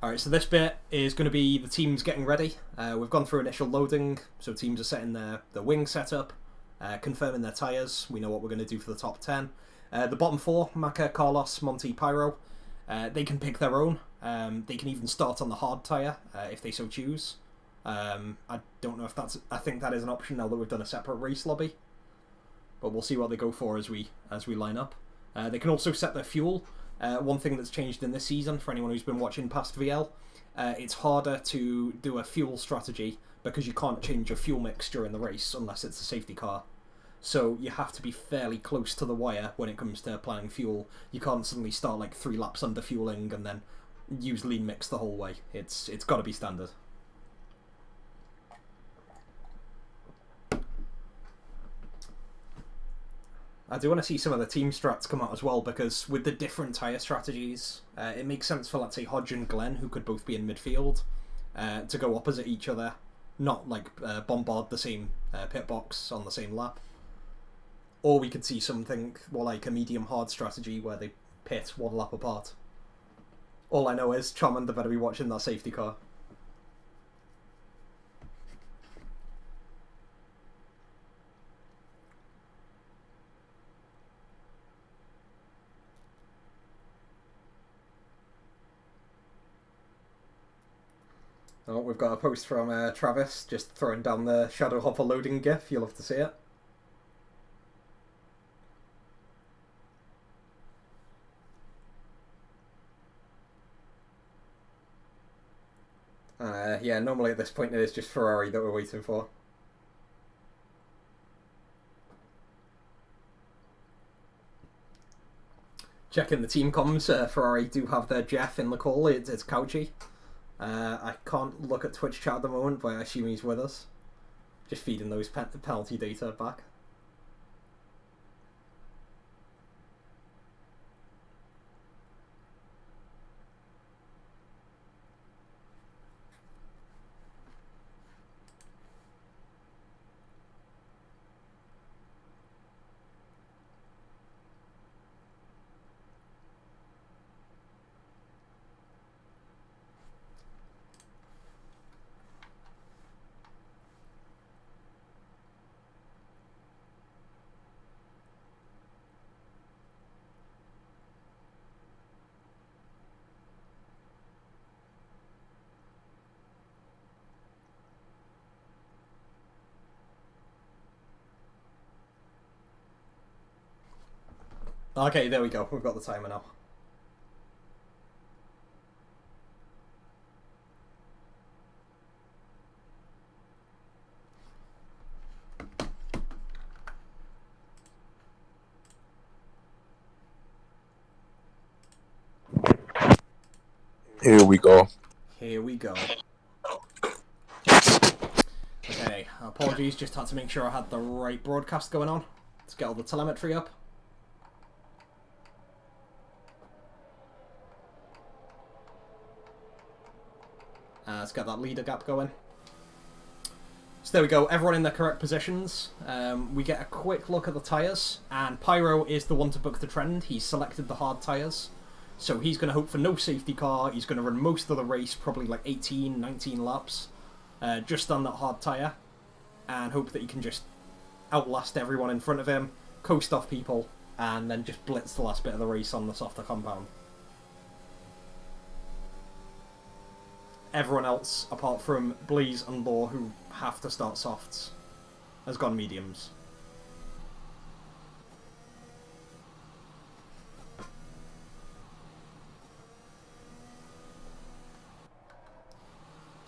Alright, so this bit is going to be the teams getting ready. We've gone through initial loading, so teams are setting their wing setup, confirming their tyres. We know what we're going to do for the top 10. The bottom 4, Maka, Carlos, Monty, Pyro, they can pick their own. They can even start on the hard tyre if they so choose. I don't know if that's... I think that is an option now that we've done a separate race lobby. But we'll see what they go for as we line up. They can also set their fuel. One thing that's changed in this season, for anyone who's been watching past VL, it's harder to do a fuel strategy because you can't change your fuel mix during the race unless it's a safety car. So you have to be fairly close to the wire when it comes to planning fuel. You can't suddenly start like 3 laps under fueling and then use lean mix the whole way. It's got to be standard. I do want to see some of the team strats come out as well, because with the different tyre strategies, it makes sense for, let's say, Hodge and Glenn, who could both be in midfield, to go opposite each other, not like bombard the same pit box on the same lap. Or we could see something more like a medium-hard strategy where they pit one lap apart. All I know is Charmander better be watching that safety car. Oh, we've got a post from Travis, just throwing down the Shadow Hopper loading gif. You'll love to see it. Yeah, normally at this point it is just Ferrari that we're waiting for. Checking the team comms, Ferrari do have their Jeff in the call. It's Couchy. I can't look at Twitch chat at the moment, but I assume he's with us. Just feeding those penalty data back. Okay, there we go. We've got the timer now. Here we go. Here we go. Okay, apologies, just had to make sure I had the right broadcast going on. Let's get all the telemetry up. Let's get that leader gap going. So there we go, everyone in their correct positions. We get a quick look at the tyres, and Pyro is the one to book the trend. He's selected the hard tyres, so he's going to hope for no safety car. He's going to run most of the race, probably like 18, 19 laps, just on that hard tyre, and hope that he can just outlast everyone in front of him, coast off people, and then just blitz the last bit of the race on the softer compound. Everyone else, apart from Blaze and Law, who have to start softs, has gone mediums.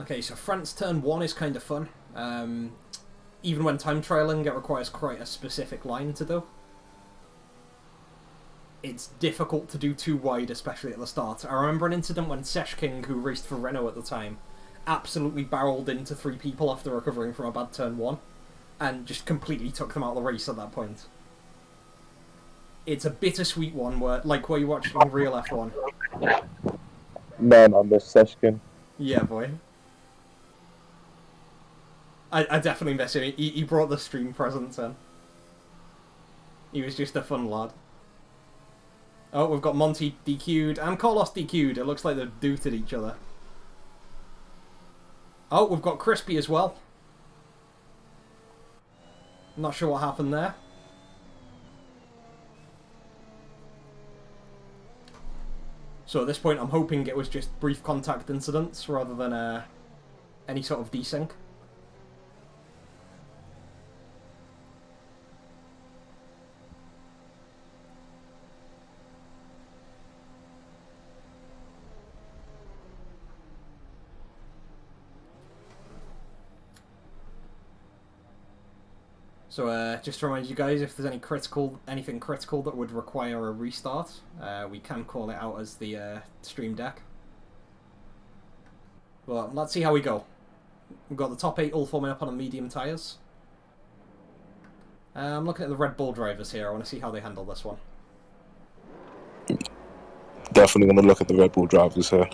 Okay, so France turn 1 is kind of fun. Even when time trialing, it requires quite a specific line to do. It's difficult to do too wide, especially at the start. I remember an incident when Sesh King, who raced for Renault at the time, absolutely barreled into 3 people after recovering from a bad turn 1, and just completely took them out of the race at that point. It's a bittersweet one, where you watch in real F1. Man, I miss Seshkin. Yeah, boy. I definitely miss him. He brought the stream presence in. He was just a fun lad. Oh, we've got Monty DQ'd and Carlos DQ'd. It looks like they've dooted each other. Oh, we've got Crispy as well. Not sure what happened there. So at this point, I'm hoping it was just brief contact incidents rather than any sort of desync. So just to remind you guys, if there's anything critical that would require a restart, we can call it out as the stream deck. But let's see how we go. We've got the top 8 all forming up on the medium tyres. I'm looking at the Red Bull drivers here. I want to see how they handle this one. Definitely going to look at the Red Bull drivers here.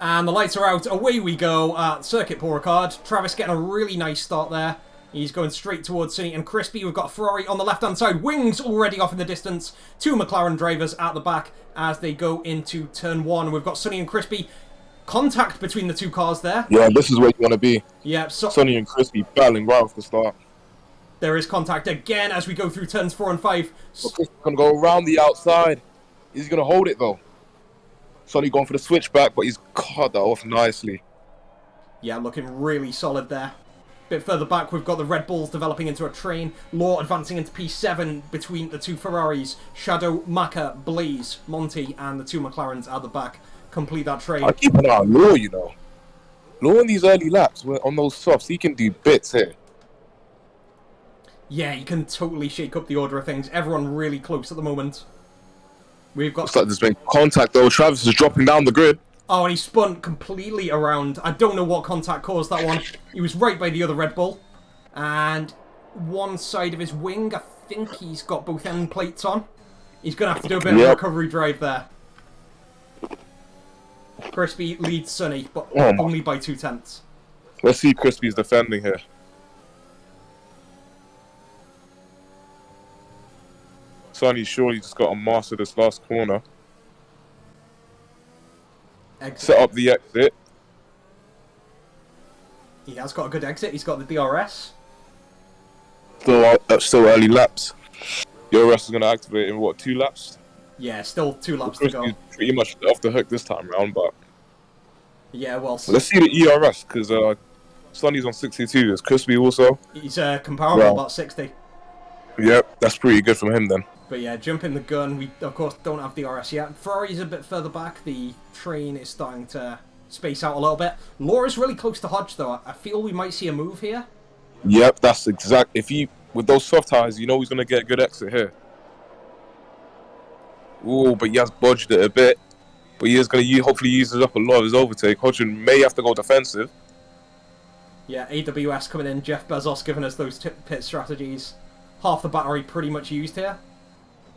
And the lights are out. Away we go at Circuit Beauregard. Travis getting a really nice start there. He's going straight towards Sonny and Crispy. We've got a Ferrari on the left-hand side. Wings already off in the distance. Two McLaren drivers at the back as they go into turn one. We've got Sonny and Crispy. Contact between the two cars there. Yeah, this is where you want to be. Yeah, so Sonny and Crispy battling right off the start. there is contact again as we go through turns 4 and 5. But Crispy's going to go around the outside. He's going to hold it, though. Sonny going for the switchback, but he's cut that off nicely. Yeah, looking really solid there. Bit further back, we've got the Red Bulls developing into a train. Law advancing into P7 between the two Ferraris. Shadow, Maka, Blaze, Monty, and the two McLarens at the back complete that train. I keep an eye on Law, you know. Law in these early laps, on those softs, he can do bits here. Yeah, you can totally shake up the order of things. Everyone really close at the moment. We've got... Looks like there's been contact, though. Travis is dropping down the grid. Oh, and he spun completely around. I don't know what contact caused that one. He was right by the other Red Bull. And one side of his wing, I think he's got both end plates on. He's going to have to do a bit of a recovery drive there. Crispy leads Sonny, but only by 0.2. Let's see Crispy's defending here. Sonny surely just got to master this last corner. Exit. Set up the exit. He has got a good exit. He's got the DRS. Still early laps. DRS is going to activate in, what, 2 laps? Yeah, still 2 laps to go. He's pretty much off the hook this time round, but... Yeah, well... Let's see the ERS, because Sonny's on 62. Is Crispy also? He's comparable, about 60. Yep, that's pretty good from him then. But yeah, jumping the gun. We, of course, don't have DRS yet. Ferrari's a bit further back. The train is starting to space out a little bit. Laura's really close to Hodge, though. I feel we might see a move here. Yep, that's exact. If he, with those soft tires, you know he's going to get a good exit here. Ooh, but he has bodged it a bit. But he is going to hopefully uses up a lot of his overtake. Hodgson may have to go defensive. Yeah, AWS coming in. Jeff Bezos giving us those pit strategies. Half the battery pretty much used here.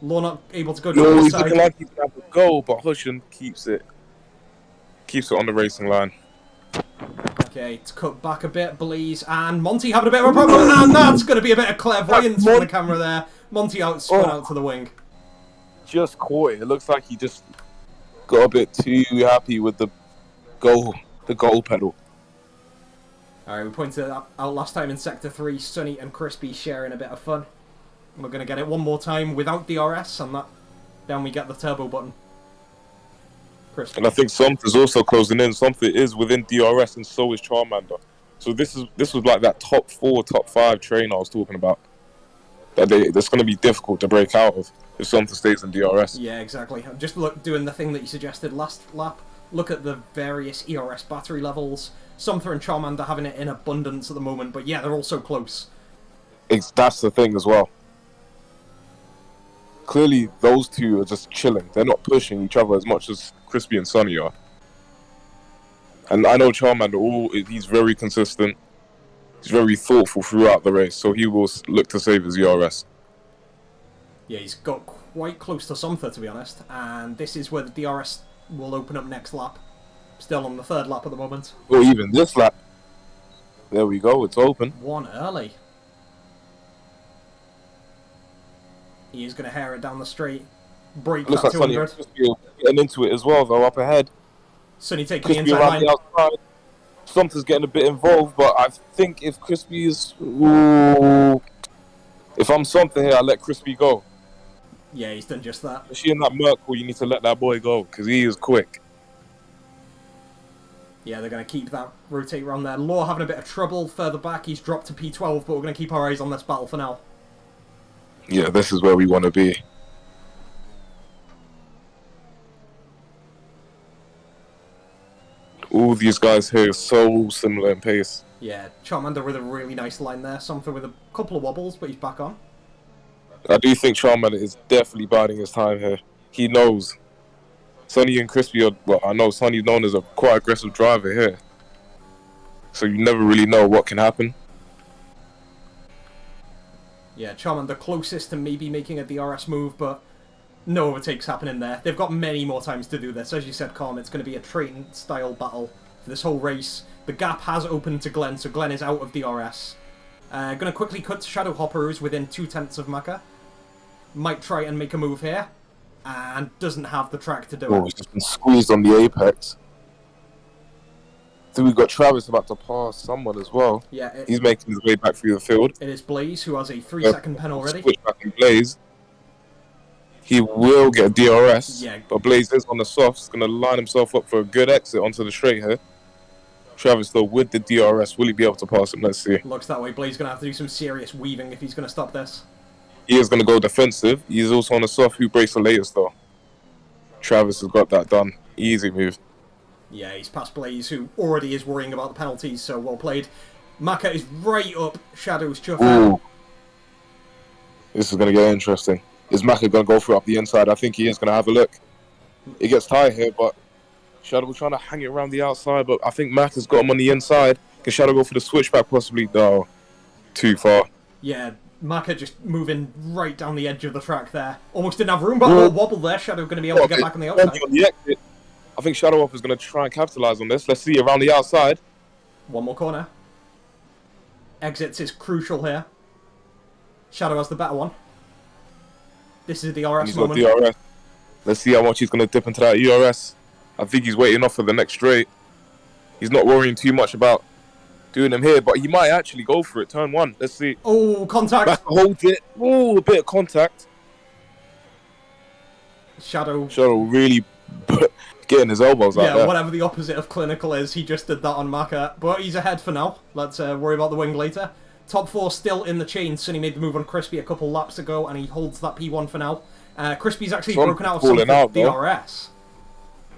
Law not able to go to the he's side. looking like he can have a go, but Hodgson keeps it on the racing line. Okay, it's cut back a bit. Blaze and Monty having a bit of a problem, and that's going to be a bit of clairvoyance from the camera there. Monty spun out to the wing. Just caught it. It looks like he just got a bit too happy with the goal pedal. Alright, we pointed that out last time in Sector 3. Sonny and Crispy sharing a bit of fun. We're going to get it one more time without DRS, and then we get the turbo button. Crispy. And I think Something's also closing in. Something is within DRS, and so is Charmander. So this was like that top 4, top 5 train I was talking about. That's going to be difficult to break out of if Something stays in DRS. Yeah, exactly. I'm just doing the thing that you suggested last lap. Look at the various ERS battery levels. Something and Charmander having it in abundance at the moment, but yeah, they're all so close. That's the thing as well. Clearly, those two are just chilling. They're not pushing each other as much as Crispy and Sonny are. And I know Charmander, he's very consistent. He's very thoughtful throughout the race, so he will look to save his ERS. Yeah, he's got quite close to Somther, to be honest. And this is where the DRS will open up next lap. Still on the 3rd lap at the moment. Or even this lap. There we go, it's open. One early. He is going to hair it down the straight. Break Looks that like Sonny 200. is getting into it as well, though, up ahead. Sonny taking Crispy the inside around line. the outside. Something's getting a bit involved, but I think if Crispy is... Ooh, if I'm Something here, I let Crispy go. Yeah, he's done just that. Especially in that Merkle, you need to let that boy go, because he is quick. Yeah, they're going to keep that rotate around there. Law having a bit of trouble further back. He's dropped to P12, but we're going to keep our eyes on this battle for now. Yeah, this is where we want to be. All these guys here are so similar in pace. Yeah, Charmander with a really nice line there. Something with a couple of wobbles, but he's back on. I do think Charmander is definitely biding his time here. He knows. Sonny and Crispy are, well, I know Sonny's known as a quite aggressive driver here. So you never really know what can happen. Yeah, Charmander closest to maybe making a DRS move, but no overtakes happening there. They've got many more times to do this. As you said, Calm, it's going to be a train-style battle for this whole race. The gap has opened to Glenn, so Glenn is out of DRS. Going to quickly cut to Shadow Hopper, who's within 2/10 of Maka. Might try and make a move here, and doesn't have the track to do it. He's just been squeezed on the apex. So we've got Travis about to pass someone as well. Yeah, he's making his way back through the field. It is Blaze, who has a 3-second pen already. Switch back in Blaze. He will get a DRS, yeah. But Blaze is on the softs. He's going to line himself up for a good exit onto the straight here. Travis, though, with the DRS, will he be able to pass him? Let's see. Looks that way. Blaze is going to have to do some serious weaving if he's going to stop this. He is going to go defensive. He's also on the soft. Who breaks the latest, though? Travis has got that done. Easy move. Yeah, he's past Blaze, who already is worrying about the penalties, so well played. Maka is right up Shadow's chuff. Ooh. This is going to get interesting. Is Maka going to go for it up the inside? I think he is going to have a look. It gets tight here, but Shadow was trying to hang it around the outside, but I think Maka's got him on the inside. Can Shadow go for the switchback possibly? No. Too far. Yeah, Maka just moving right down the edge of the track there. Almost didn't have room, but a little wobble there. Shadow going to be able to get back on the outside. On the exit. I think Shadow Up is going to try and capitalise on this. Let's see, around the outside. One more corner. Exits is crucial here. Shadow has the better one. This is the DRS moment. Got DRS. Let's see how much he's going to dip into that ERS. I think he's waiting off for the next straight. He's not worrying too much about doing them here, but he might actually go for it. Turn one. Let's see. Oh, contact. Back hold it. Oh, a bit of contact. Shadow really getting his elbows out there. Yeah, whatever the opposite of clinical is, he just did that on Maka. But he's ahead for now. Let's worry about the wing later. Top 4 still in the chain. Sonny made the move on Crispy a couple laps ago, and he holds that P1 for now. Crispy's actually broken out of some DRS.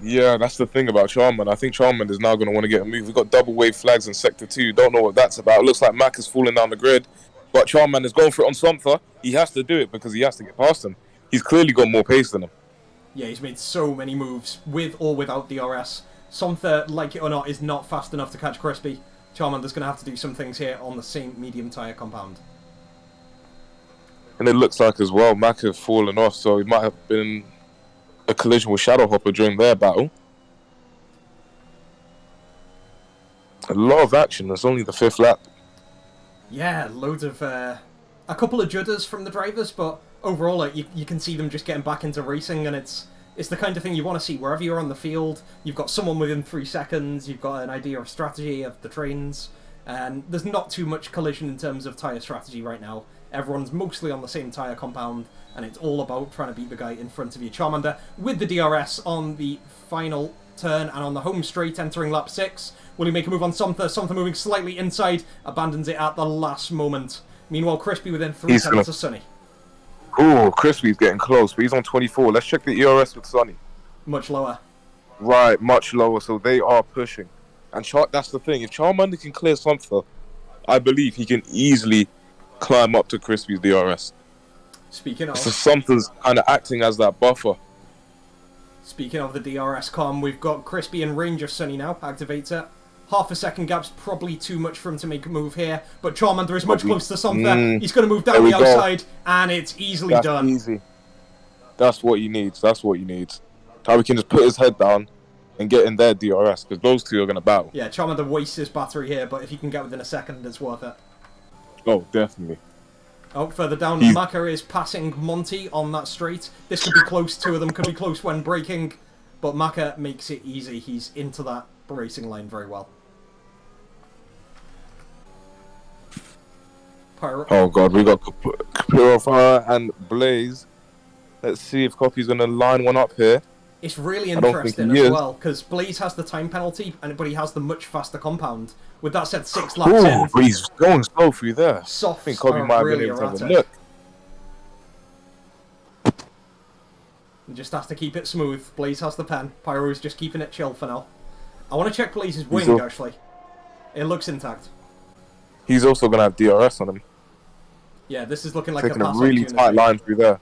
Yeah, that's the thing about Charman. I think Charman is now going to want to get a move. We've got double wave flags in Sector 2. Don't know what that's about. Looks like Mac is falling down the grid. But Charman is going for it on Somtha. He has to do it because he has to get past him. He's clearly got more pace than him. Yeah, he's made so many moves, with or without DRS. Somtha, like it or not, is not fast enough to catch Crispy. Charmander's going to have to do some things here on the same medium tyre compound. And it looks like as well, Mac has fallen off, so he might have been a collision with Shadow Hopper during their battle. A lot of action. It's only the 5th lap. Yeah, loads of... a couple of judders from the drivers, but overall, like, you can see them just getting back into racing, and it's the kind of thing you want to see. Wherever you're on the field, you've got someone within 3 seconds, you've got an idea of strategy of the trains, and there's not too much collision in terms of tyre strategy right now. Everyone's mostly on the same tyre compound, and it's all about trying to beat the guy in front of you. Charmander with the DRS on the final turn and on the home straight entering lap 6. Will he make a move on Somtha? Somtha moving slightly inside, abandons it at the last moment. Meanwhile, Crispy within 3 tenths of Sonny. Ooh, Crispy's getting close, but he's on 24. Let's check the ERS with Sonny. Much lower. Right, much lower, so they are pushing. And that's the thing, if Charmander can clear Somtha, I believe he can easily climb up to Crispy's DRS. Speaking of... So Somtha's kind of acting as that buffer. Speaking of the DRS com, we've got Crispy in range of Sonny now. Activates it. Half a second gap's probably too much for him to make a move here, but Charmander is much closer to Somtha. He's going to move down the outside, and it's easily done. Easy. That's what he needs. That's what he needs. How he can just put his head down and get in their DRS, because those two are going to battle. Yeah, Charmander wastes his battery here, but if he can get within a second, it's worth it. Oh, definitely. Oh, further down, Maka is passing Monty on that straight. This could be close. 2 of them could be close when braking, but Maka makes it easy. He's into that racing line very well. Oh god, we got Purifier and Blaze. Let's see if Copy's going to line one up here. It's really interesting as well, because Blaze has the time penalty, but he has the much faster compound. With that said, 6 laps in... But he's going slow through there. Softs I think Copy might have really been able to have a look. He just has to keep it smooth. Blaze has the pen. Pyro's just keeping it chill for now. I want to check Blaze's wing, actually. It looks intact. He's also going to have DRS on him. Yeah, this is looking like a pass taking a really tight line through there.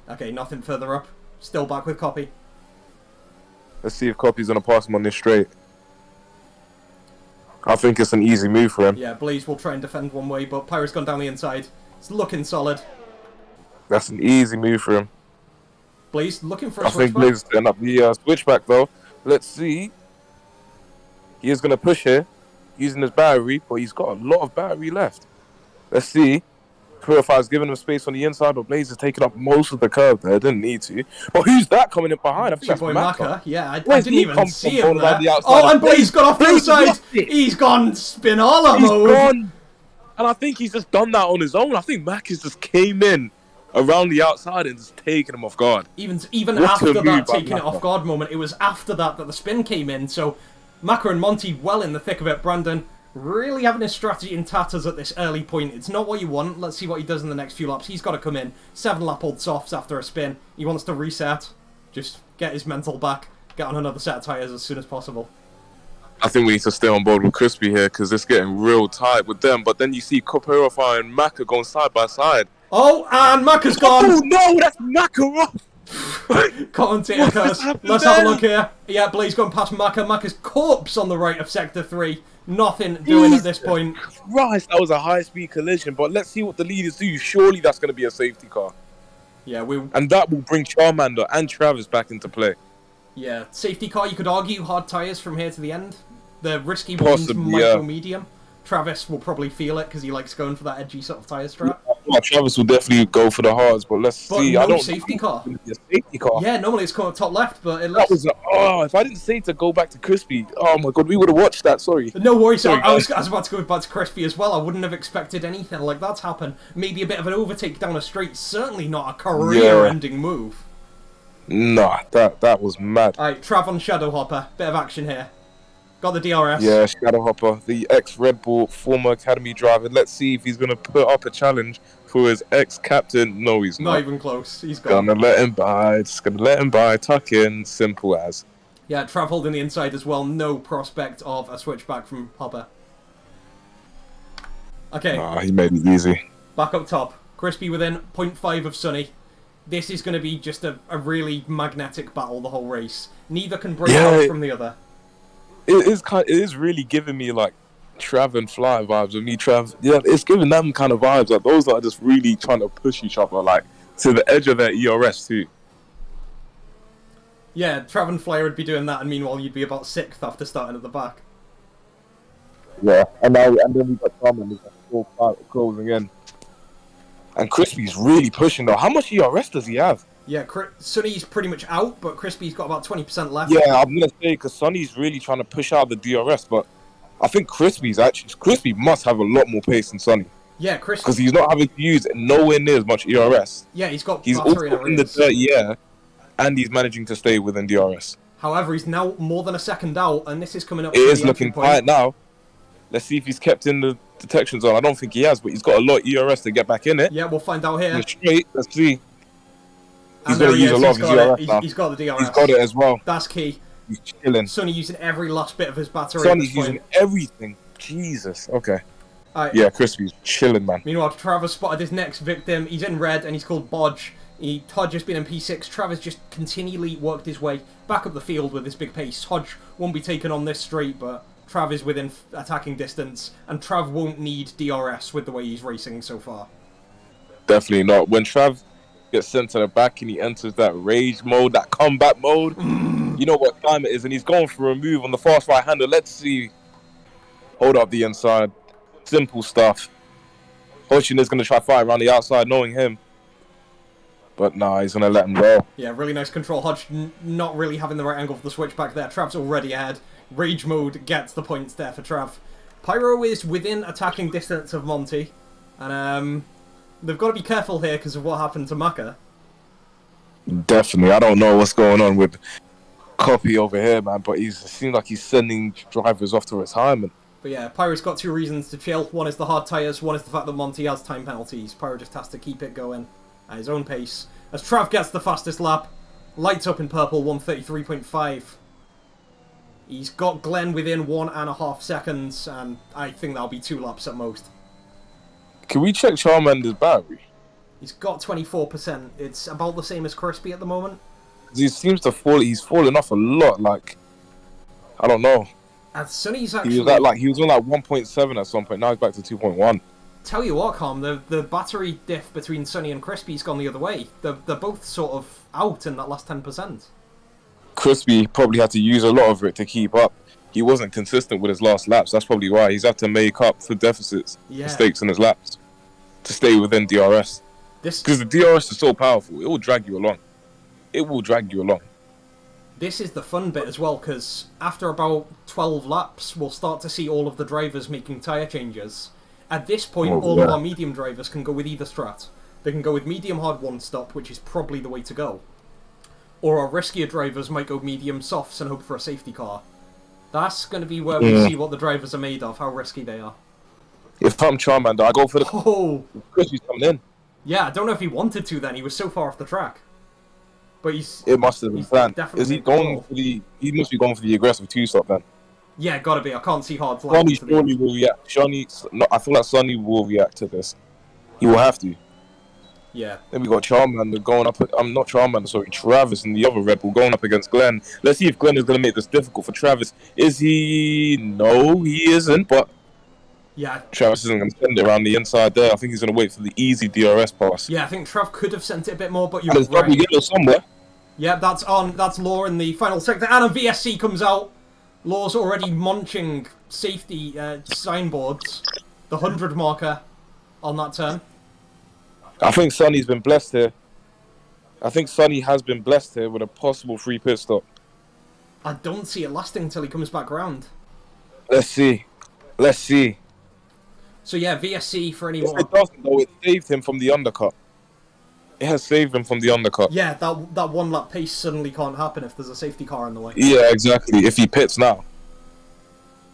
Okay, nothing further up. Still back with Copy. Let's see if Copy's going to pass him on this straight. I think it's an easy move for him. Yeah, Blaze will try and defend one way, but Pyro's gone down the inside. It's looking solid. That's an easy move for him. Blaze looking for a I think switchback. Blaze is setting up the switchback though. Let's see. He is going to push here using his battery, but he's got a lot of battery left. Let's see. Purifier's giving him space on the inside, but Blaze is taking up most of the curve there. Didn't need to. But who's that coming in behind? I think that's boy Maka. Yeah, I Where's didn't he even come see from him around there. the outside? Oh, and Blaze got off the Blaze inside. lost it. He's gone spinola He's mode. gone. And I think he's just done that on his own. I think Maka's just came in around the outside and just taken him off guard. Even What after a move that by taking it Maka. off guard moment, it was after that the spin came in. So Maka and Monty well in the thick of it. Brandon really having his strategy in tatters at this early point. It's not what you want. Let's see what he does in the next few laps. He's got to come in. 7-lap old softs after a spin. He wants to reset. Just get his mental back. Get on another set of tyres as soon as possible. I think we need to stay on board with Crispy here because it's getting real tight with them. But then you see Purifier and Maka going side by side. Oh, and Maka's gone. Oh no, that's Maka off. Commentator curse. happened Let's have a there? look here. Yeah, Blaze gone past Maka. Maka's corpse on the right of Sector 3. Nothing doing at this point. Christ, that was a high-speed collision. But let's see what the leaders do. Surely that's going to be a safety car. Yeah, And that will bring Charmander and Travis back into play. yeah, safety car, you could argue hard tyres from here to the end. The risky ones Possibly, might yeah. go medium. Travis will probably feel it because he likes going for that edgy sort of tyre strap. Well, Travis will definitely go for the hards, but let's But see. no I don't safety think car. it's gonna be a safety car. Yeah, normally it's coming up top left, but it That looks... was if I didn't say to go back to Crispy, oh my god, we would have watched that. Sorry. No worries, Sorry, I was about to go back to Crispy as well. I wouldn't have expected anything like that to happen. Maybe a bit of an overtake down a straight, certainly not a career-ending move. Nah, that was mad. Alright, Trav on Shadow Hopper. Bit of action here. Got the DRS. Yeah, Shadow Hopper, the ex-Red Bull former academy driver. Let's see if he's gonna put up a challenge for his ex-captain. No, he's Not not. even close. He's gone. Gonna let him by. Just gonna let him by. Tuck in. Simple as. Yeah, Trav holding the inside as well. No prospect of a switchback from Hopper. Okay, Ah, he made it easy. back up top. Crispy within 0.5 of Sunny. This is going to be just a really magnetic battle the whole race. Neither can break Yeah, out from the other. It is really giving me like Trav and Fly vibes with me, Trav. Yeah, it's giving them kind of vibes. Like those that are just really trying to push each other like to the edge of their ERS too. Yeah, Trav and Flair would be doing that, and meanwhile you'd be about 6th after starting at the back. Yeah, and then we got Tom and he's closing in. And Crispy's really pushing though. How much ERS does he have? Yeah, Sunny's pretty much out, but Crispy's got about 20% left. Yeah, I'm gonna say because Sonny's really trying to push out the DRS, but I think Crispy must have a lot more pace than Sonny Yeah, because Crispy. he's not having to use nowhere near as much ERS. Yeah, he's got He's also battery in in the arrears. dirty air, and he's managing to stay within DRS. However, he's now more than a second out, and this is coming up It to is the entry looking point. tight now. Let's see if he's kept in the detection zone. I don't think he has, but he's got a lot of ERS to get back in it. Yeah, we'll find out here. In the straight, let's see. He's And there gonna he use a is, lot he's of his got ERS it. now. He's got the DRS. He's got it as well. That's key. He's chilling. Sonny using every last bit of his battery at Sonny's this point. using everything. Jesus. Okay. Alright. Yeah, Crispy's chilling, man. Meanwhile, Travis spotted his next victim. He's in red, and he's called Bodge. Hodge has been in P6. Travis just continually worked his way back up the field with his big pace. Hodge won't be taken on this straight, but Trav is within attacking distance, and Trav won't need DRS with the way he's racing so far. Definitely not. When Trav gets sent to the back and he enters that rage mode, that combat mode, you know what time it is, and he's going for a move on the fast right-hander. Let's see. Hold up the inside. Simple stuff. Hodgson is going to try fight around the outside, knowing him. But nah, he's going to let him go. Yeah, really nice control. Hodge not really having the right angle for the switchback there. Trav's already ahead. Rage mode gets the points there for Trav. Pyro is within attacking distance of Monty. And they've got to be careful here because of what happened to Maka. Definitely. I don't know what's going on with Copy over here, man, but it seems like he's sending drivers off to retirement. But yeah, Pyro's got two reasons to chill. One is the hard tyres, one is the fact that Monty has time penalties. Pyro just has to keep it going at his own pace. As Trav gets the fastest lap, lights up in purple, 133.5. He's got Glenn within 1.5 seconds, and I think that'll be 2 laps at most. Can we check Charmander's battery? He's got 24%. It's about the same as Crispy at the moment. He seems to fall. He's falling off a lot. Like, I don't know. And Sonny's He was actually... at he was on like 1.7 at some point. Now he's back to 2.1. Tell you what, Calm, the battery diff between Sonny and Crispy's gone the other way. They're both sort of out in that last 10%. Crispy probably had to use a lot of it to keep up. He wasn't consistent with his last laps. That's probably why he's had to make up for deficits, mistakes in his laps, to stay within DRS. Because the DRS is so powerful, it will drag you along. It will drag you along. This is the fun bit as well, because after about 12 laps, we'll start to see all of the drivers making tyre changes. At this point, all of our medium drivers can go with either strat. They can go with medium hard one stop, which is probably the way to go. Or our riskier drivers might go medium softs and hope for a safety car. That's going to be where we see what the drivers are made of, how risky they are. If I'm Charmander, I go for the... Oh! Crispy's coming in. Yeah, I don't know if he wanted to then. He was so far off the track. But it must have been planned. Is he going for the... He must be going for the aggressive two-stop then. Yeah, gotta be. I can't see hard Sonny surely will react. I feel like Sonny will react to this. He will have to. Yeah. Then we got Charmander going up... I'm not Charmander, sorry. Travis and the other Red Bull going up against Glenn. Let's see if Glenn is going to make this difficult for Travis. Is he... No, he isn't, but... Yeah. Travis isn't going to send it around the inside there. I think he's going to wait for the easy DRS pass. Yeah, I think Trav could have sent it a bit more, but you're right. There's probably yellow somewhere. Yeah, that's on. That's Law in the final sector. And a VSC comes out. Law's already munching safety signboards. The 100 marker on that turn. I think Sonny's been blessed here. I think Sonny has been blessed here with a possible free pit stop. I don't see it lasting until he comes back round. Let's see. Let's see. So yeah, VSC for anyone. If it doesn't, though, it saved him from the undercut. It has saved him from the undercut. Yeah, that one lap pace suddenly can't happen if there's a safety car in the way. Yeah, exactly. If he pits now.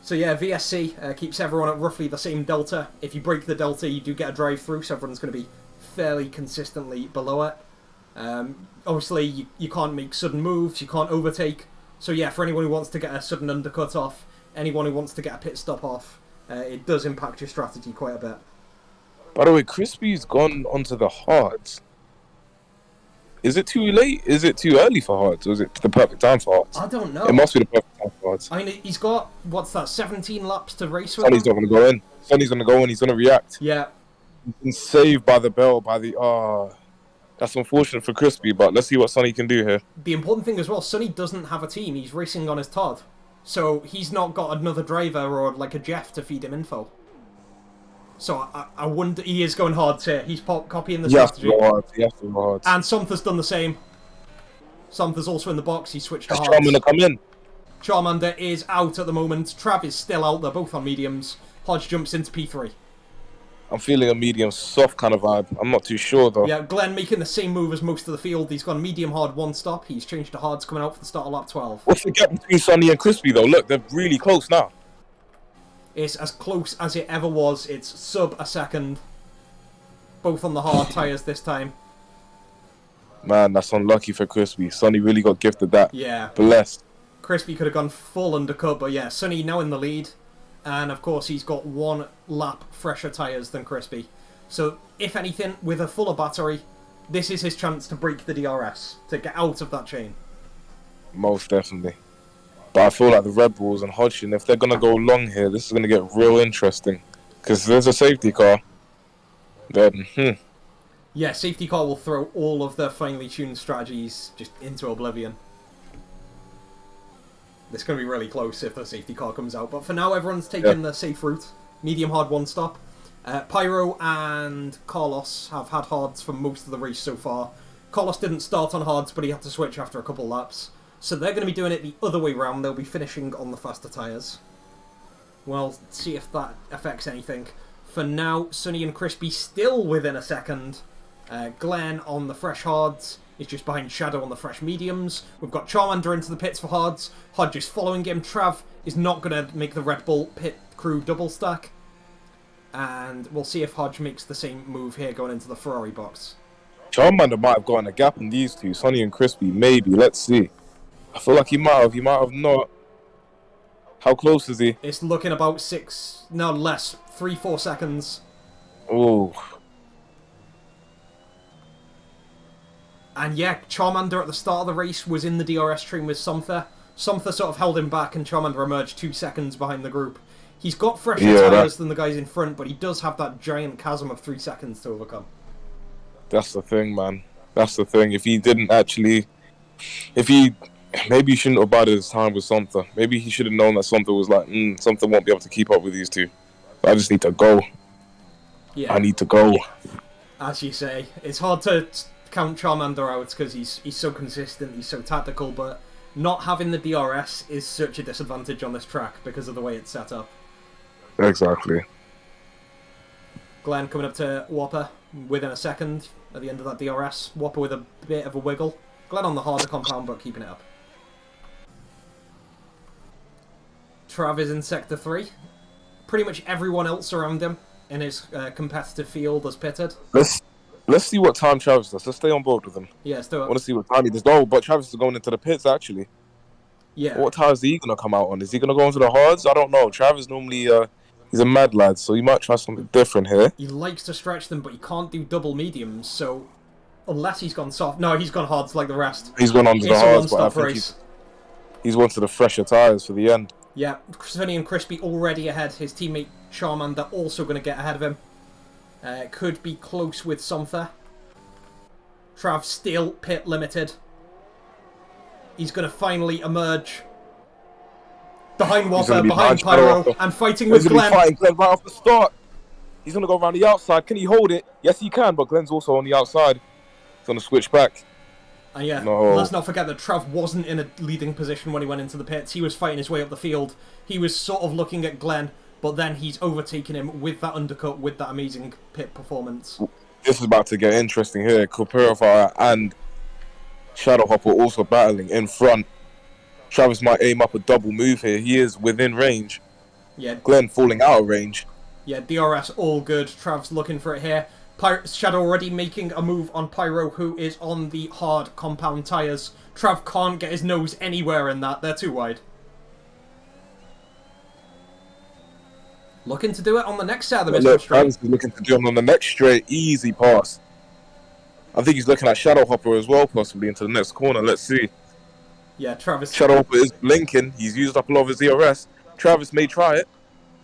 So yeah, VSC keeps everyone at roughly the same delta. If you break the delta, you do get a drive through, so everyone's going to be fairly consistently below it. Obviously, you can't make sudden moves, you can't overtake. So yeah, for anyone who wants to get a sudden undercut off, anyone who wants to get a pit stop off, it does impact your strategy quite a bit. By the way, Crispy's gone onto the hards. Is it too late? Is it too early for hards? Or is it the perfect time for hards? I don't know. It must be the perfect time for hards. I mean, he's got, what's that, 17 laps to race with? Sonny's not going to go in. Sonny's going to go in, he's going to react. Yeah. He's been saved by the bell, by the... That's unfortunate for Crispy, but let's see what Sonny can do here. The important thing as well, Sonny doesn't have a team. He's racing on his Todd. So he's not got another driver or like a Jeff to feed him info. So I wonder... He is going hard here. He's copying the strategy. He has to go hard. And Somtha's done the same. Somtha's also in the box. He switched to Is hards. Charmander come in? Charmander is out at the moment. Trav is still out. They're both on mediums. Hodge jumps into P3. I'm feeling a medium soft kind of vibe. I'm not too sure though. Yeah, Glenn making the same move as most of the field. He's gone medium hard one stop. He's changed to hards coming out for the start of lap 12. What's the gap between Sonny and Crispy though? Look, they're really close now. It's as close as it ever was. It's sub a second. Both on the hard tyres this time. Man, that's unlucky for Crispy. Sonny really got gifted that. Yeah. Blessed. Crispy could have gone full undercut, but yeah, Sonny now in the lead. And of course, he's got one lap fresher tyres than Crispy. So, if anything, with a fuller battery, this is his chance to break the DRS, to get out of that chain. Most definitely. But I feel like the Red Bulls and Hodgson, if they're going to go long here, this is going to get real interesting. Because there's a safety car. Then, Yeah, safety car will throw all of their finely tuned strategies just into oblivion. It's going to be really close if the safety car comes out. But for now, everyone's taking the safe route. Medium hard one stop. Pyro and Carlos have had hards for most of the race so far. Carlos didn't start on hards, but he had to switch after a couple laps. So they're going to be doing it the other way round. They'll be finishing on the faster tyres. Well, see if that affects anything. For now, Sonny and Crispy still within a second. Glenn on the fresh hards is just behind Shadow on the fresh mediums. We've got Charmander into the pits for hards. Hodge is following him. Trav is not going to make the Red Bull pit crew double stack. And we'll see if Hodge makes the same move here going into the Ferrari box. Charmander might have gotten a gap in these two. Sonny and Crispy, maybe. Let's see. I feel like he might have. He might have not. How close is he? It's looking about 3-4 seconds. Oh. And yeah, Charmander at the start of the race was in the DRS train with Somtha. Somtha sort of held him back, and Charmander emerged 2 seconds behind the group. He's got fresher Yeah, tyres than the guys in front, but he does have that giant chasm of 3 seconds to overcome. That's the thing, man. That's the thing. If he didn't actually... Maybe he shouldn't have bided his time with Somtha. Maybe he should have known that Somtha was like, Somtha won't be able to keep up with these two. I just need to go. Yeah. I need to go. As you say, it's hard to count Charmander out because he's so consistent, he's so tactical, but not having the DRS is such a disadvantage on this track because of the way it's set up. Exactly. Glenn coming up to Whopper within a second at the end of that DRS. Whopper with a bit of a wiggle. Glenn on the harder compound, but keeping it up. Trav is in Sector 3. Pretty much everyone else around him in his competitive field has pitted. Let's see what time Travis does. Let's stay on board with him. Yeah, let's do it. I want to see what time he does. No, but Travis is going into the pits, actually. Yeah. What tire is he going to come out on? Is he going to go into the hards? I don't know. Travis normally, he's a mad lad, so he might try something different here. He likes to stretch them, but he can't do double mediums, so unless he's gone soft. No, he's gone hards like the rest. He's gone onto the hards, but I think race. he's wanted the fresher tires for the end. Yeah, Sunny and Crispy already ahead. His teammate Charmander also going to get ahead of him. Could be close with Somtha. Trav still pit limited. He's going to finally emerge. Behind Whopper, behind Pyro, and fighting with Glenn. He's fighting Glenn right off the start. He's going to go around the outside. Can he hold it? Yes, he can, but Glenn's also on the outside. He's going to switch back. And yeah, no. Let's not forget that Trav wasn't in a leading position when he went into the pits. He was fighting his way up the field. He was sort of looking at Glenn, but then he's overtaken him with that undercut, with that amazing pit performance. This is about to get interesting here. Purifier and Shadow Hopper also battling in front. Travis might aim up a double move here. He is within range. Yeah. Glenn falling out of range. Yeah, DRS all good. Trav's looking for it here. Shadow already making a move on Pyro, who is on the hard compound tyres. Trav can't get his nose anywhere in that. They're too wide. Looking to do it on the next set of the middle straight. Travis is looking to do it on the next straight. Easy pass. I think he's looking at Shadow Hopper as well, possibly into the next corner. Let's see. Yeah, Travis. Shadow Hopper is blinking. He's used up a lot of his DRS. Travis may try it.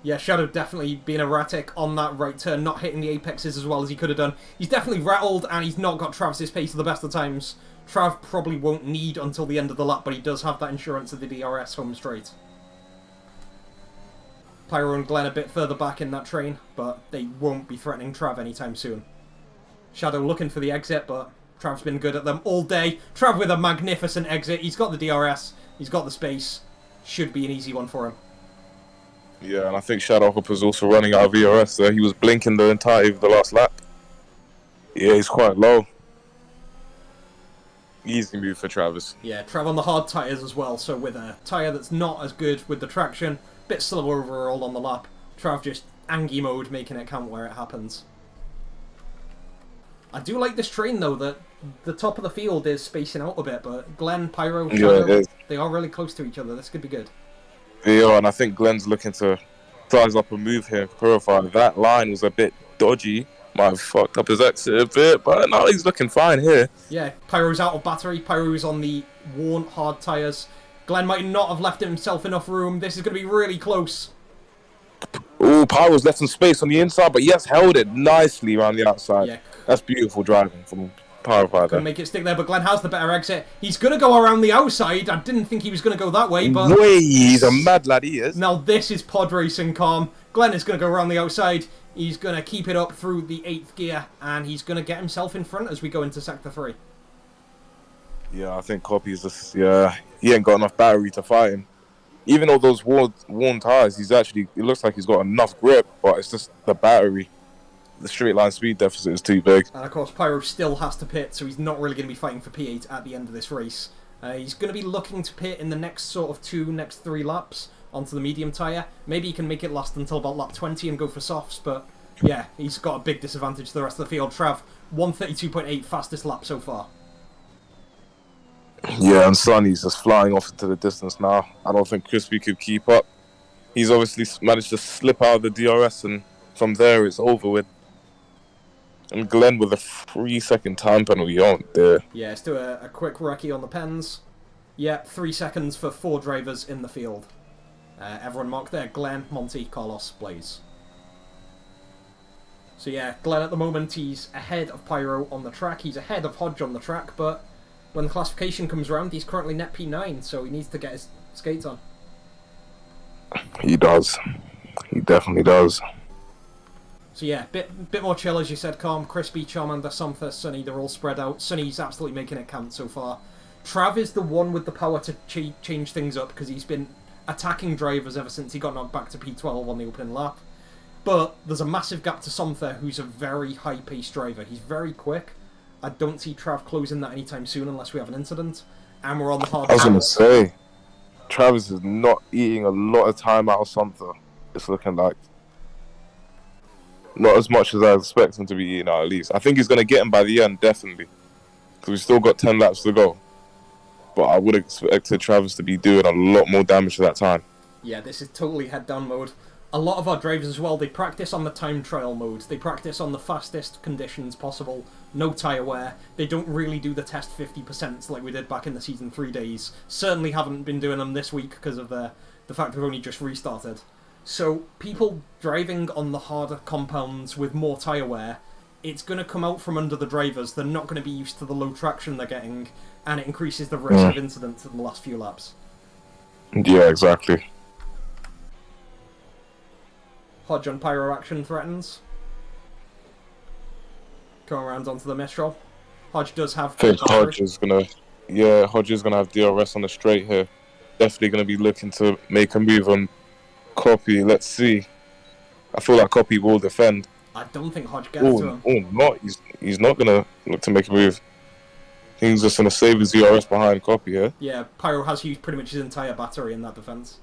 Yeah, Shadow definitely being erratic on that right turn, not hitting the apexes as well as he could have done. He's definitely rattled, and he's not got Travis's pace at the best of times. Trav probably won't need until the end of the lap, but he does have that insurance of the DRS home straight. Pyro and Glenn a bit further back in that train, but they won't be threatening Trav anytime soon. Shadow looking for the exit, but Trav's been good at them all day. Trav with a magnificent exit. He's got the DRS, he's got the space. Should be an easy one for him. Yeah, and I think Shadow Hopper's also running out of VRS there. He was blinking the entirety of the last lap. Yeah, he's quite low. Easy move for Travis. Yeah, Trav on the hard tyres as well, so with a tyre that's not as good with the traction, bit slower overall on the lap. Trav just Angie mode, making it count where it happens. I do like this train though, that the top of the field is spacing out a bit, but Glenn, Pyro, Shadow, they are really close to each other. This could be good. They are, and I think Glenn's looking to size up a move here. Purify. That line was a bit dodgy. Might have fucked up his exit a bit, but no, he's looking fine here. Yeah, Pyro's out of battery. Pyro's on the worn hard tyres. Glenn might not have left himself enough room. This is going to be really close. Ooh, Pyro's left some space on the inside, but yes, held it nicely around the outside. Yeah. That's beautiful driving from Pyrify. Couldn't make it stick there, but Glenn has the better exit. He's going to go around the outside. I didn't think he was going to go that way, but... Wait, he's a mad lad, he is. Now this is pod racing calm. Glenn is going to go around the outside. He's going to keep it up through the 8th gear, and he's going to get himself in front as we go into Sector 3. Yeah, I think Copy's just... Yeah, he ain't got enough battery to fight him. Even though those worn tyres, he's actually... It looks like he's got enough grip, but it's just the battery. The straight line speed deficit is too big. And of course, Pyro still has to pit, so he's not really going to be fighting for P8 at the end of this race. He's going to be looking to pit in the next sort of next three laps onto the medium tyre. Maybe he can make it last until about lap 20 and go for softs, but yeah, he's got a big disadvantage to the rest of the field. Trav, 132.8, fastest lap so far. Yeah, and Sonny's just flying off into the distance now. I don't think Crispy could keep up. He's obviously managed to slip out of the DRS, and from there it's over with. And Glenn with a 3-second time penalty on there. Yeah, let's do a quick recce on the pens. Yeah, 3 seconds for 4 drivers in the field. Everyone marked there. Glenn, Monty, Carlos, Blaze. So yeah, Glenn at the moment, he's ahead of Pyro on the track. He's ahead of Hodge on the track, but when the classification comes around, he's currently net P9, so he needs to get his skates on. He does. He definitely does. So yeah, bit more chill, as you said, calm. Crispy, Charmander, Somtha, Sunny, they're all spread out. Sunny's absolutely making it count so far. Trav is the one with the power to change things up, because he's been attacking drivers ever since he got knocked back to P12 on the opening lap. But there's a massive gap to Somtha, who's a very high-paced driver. He's very quick. I don't see Trav closing that anytime soon unless we have an incident. And we're on the hard. I was going to say, Travis is not eating a lot of time out of Somtha. It's looking like. Not as much as I expect him to be eating out, at least. I think he's going to get him by the end, definitely. Because we've still got 10 laps to go. But I would expect Travis to be doing a lot more damage at that time. Yeah, this is totally head-down mode. A lot of our drivers as well, they practice on the time trial mode. They practice on the fastest conditions possible. No tyre wear. They don't really do the test 50% like we did back in the Season 3 days. Certainly haven't been doing them this week because of the fact we've only just restarted. So people driving on the harder compounds with more tyre wear, it's going to come out from under the drivers. They're not going to be used to the low traction they're getting, and it increases the risk of incidents in the last few laps. Yeah, exactly. Hodge on Pyro action threatens. Going around onto the Mistral. Hodge does have... I think Hodge is going to have DRS on the straight here. Definitely going to be looking to make a move on Copy. Let's see. I feel like Copy will defend. I don't think Hodge gets to him. Oh, not. He's not going to look to make a move. He's just going to save his DRS behind Copy here. Yeah, Pyro has used pretty much his entire battery in that defense.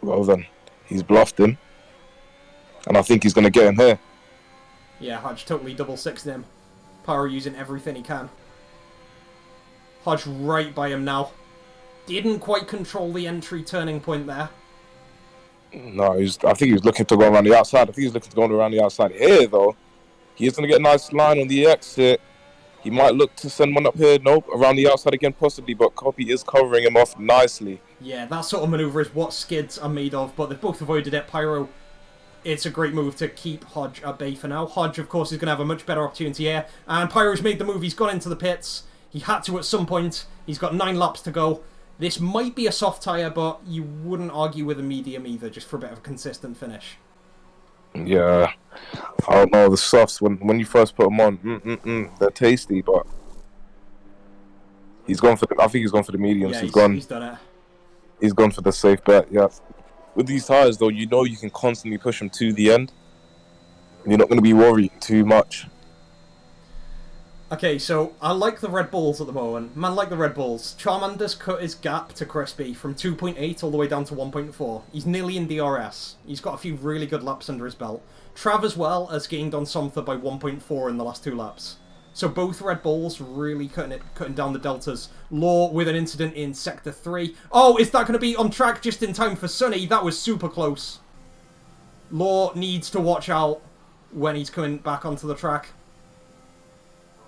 Well then, he's bluffed him. And I think he's going to get him here. Yeah, Hodge totally double-sixed him. Pyro using everything he can. Hodge right by him now. Didn't quite control the entry turning point there. No, I think he's looking to go around the outside. I think he's looking to go around the outside here, though. He is going to get a nice line on the exit. He might look to send one up here. Nope, around the outside again, possibly. But Copy is covering him off nicely. Yeah, that sort of manoeuvre is what skids are made of, but they've both avoided it. Pyro, it's a great move to keep Hodge at bay for now. Hodge, of course, is going to have a much better opportunity here. And Pyro's made the move. He's gone into the pits. He had to at some point. He's got 9 laps to go. This might be a soft tyre, but you wouldn't argue with a medium either, just for a bit of a consistent finish. Yeah. I don't know, the softs, when you first put them on, they're tasty, but I think he's gone for the mediums. Yeah, he's done it. He's gone for the safe bet, yeah. With these tyres, though, you know you can constantly push them to the end. You're not going to be worried too much. Okay, so I like the Red Bulls at the moment. Man, like the Red Bulls. Charmander's cut his gap to Crispy from 2.8 all the way down to 1.4. He's nearly in DRS. He's got a few really good laps under his belt. Trav as well has gained on Somtha by 1.4 in the last 2 laps. So both Red Bulls really cutting down the deltas. Law with an incident in Sector 3. Oh, is that going to be on track just in time for Sunny? That was super close. Law needs to watch out when he's coming back onto the track.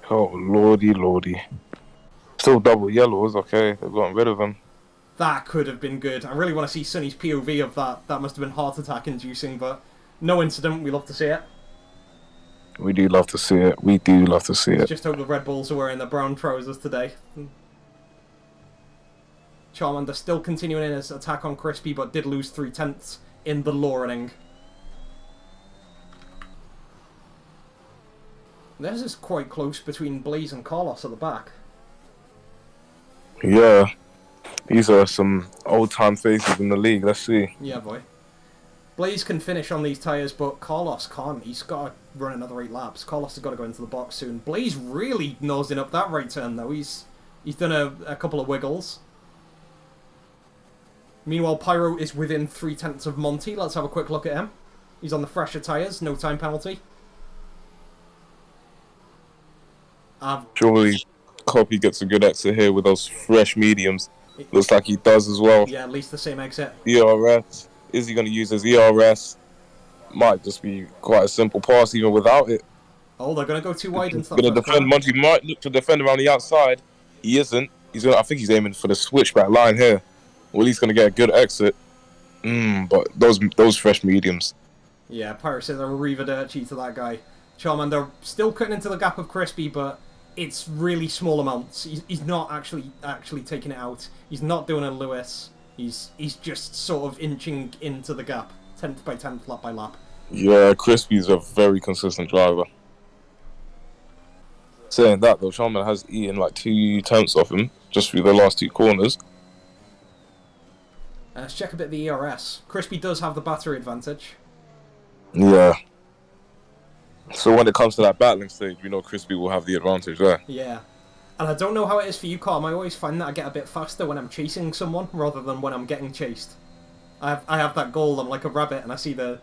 Oh, lordy. Still double yellows, okay. They've gotten rid of him. That could have been good. I really want to see Sunny's POV of that. That must have been heart attack inducing, but no incident. We love to see it. We do love to see it. We do love to see it. Just hope the Red Bulls are wearing their brown trousers today. Charmander still continuing in his attack on Crispy, but did lose 3/10 in the law inning. This is quite close between Blaze and Carlos at the back. Yeah. These are some old-time faces in the league. Let's see. Yeah, boy. Blaze can finish on these tyres, but Carlos can't. He's got to run another 8 laps. Carlos has got to go into the box soon. Blaze really nosing up that right turn, though. He's done a couple of wiggles. Meanwhile, Pyro is within 3/10 of Monty. Let's have a quick look at him. He's on the fresher tyres. No time penalty. Surely Copy gets a good exit here with those fresh mediums. Looks like he does as well. Yeah, at least the same exit. ERS. Is he going to use his ERS? Might just be quite a simple pass even without it. Oh, they're going to go too wide and stuff. Going to defend. Monty might look to defend around the outside. He isn't. I think he's aiming for the switchback line here. Well, he's gonna get a good exit. But those fresh mediums. Yeah, Pirates says a Arrivederci to that guy. Charmander still cutting into the gap of Crispy, but it's really small amounts. He's not actually taking it out. He's not doing a Lewis. He's just sort of inching into the gap, 10th by 10th, lap by lap. Yeah, Crispy's a very consistent driver. Saying that though, Charmander has eaten like 2 tenths off him just through the last 2 corners. Let's check a bit of the ERS. Crispy does have the battery advantage. Yeah. So when it comes to that battling stage, we know Crispy will have the advantage there. Yeah. And I don't know how it is for you, Carm. I always find that I get a bit faster when I'm chasing someone rather than when I'm getting chased. I have that goal. I'm like a rabbit, and I see the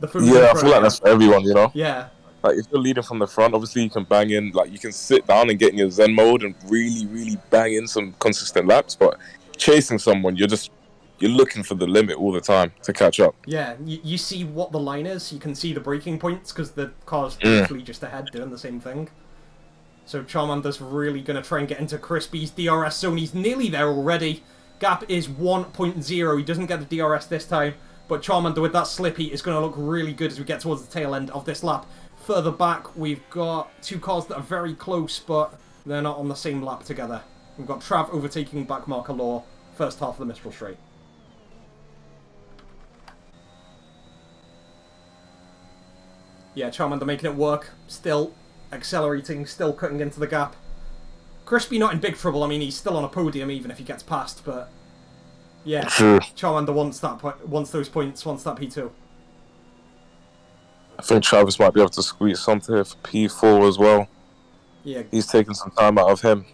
food. Yeah, I feel like that's for everyone, you know? Yeah. Like, if you're leading from the front, obviously you can bang in, like, you can sit down and get in your zen mode and really, really bang in some consistent laps, but chasing someone, you're looking for the limit all the time to catch up. Yeah, you see what the line is, you can see the braking points, because the car's literally just ahead doing the same thing. So Charmander's really going to try and get into Crispy's DRS zone. He's nearly there already. Gap is 1.0. He doesn't get the DRS this time, but Charmander with that slippy is going to look really good as we get towards the tail end of this lap. Further back, we've got 2 cars that are very close, but they're not on the same lap together. We've got Trav overtaking Backmarker Law, first half of the Mistral Straight. Yeah, Charmander making it work, still accelerating, still cutting into the gap. Crispy not in big trouble, I mean, he's still on a podium even if he gets past, but yeah, Charmander wants those points, wants that P2. I think Travis might be able to squeeze something here for P4 as well. Yeah. He's taking some time out of him.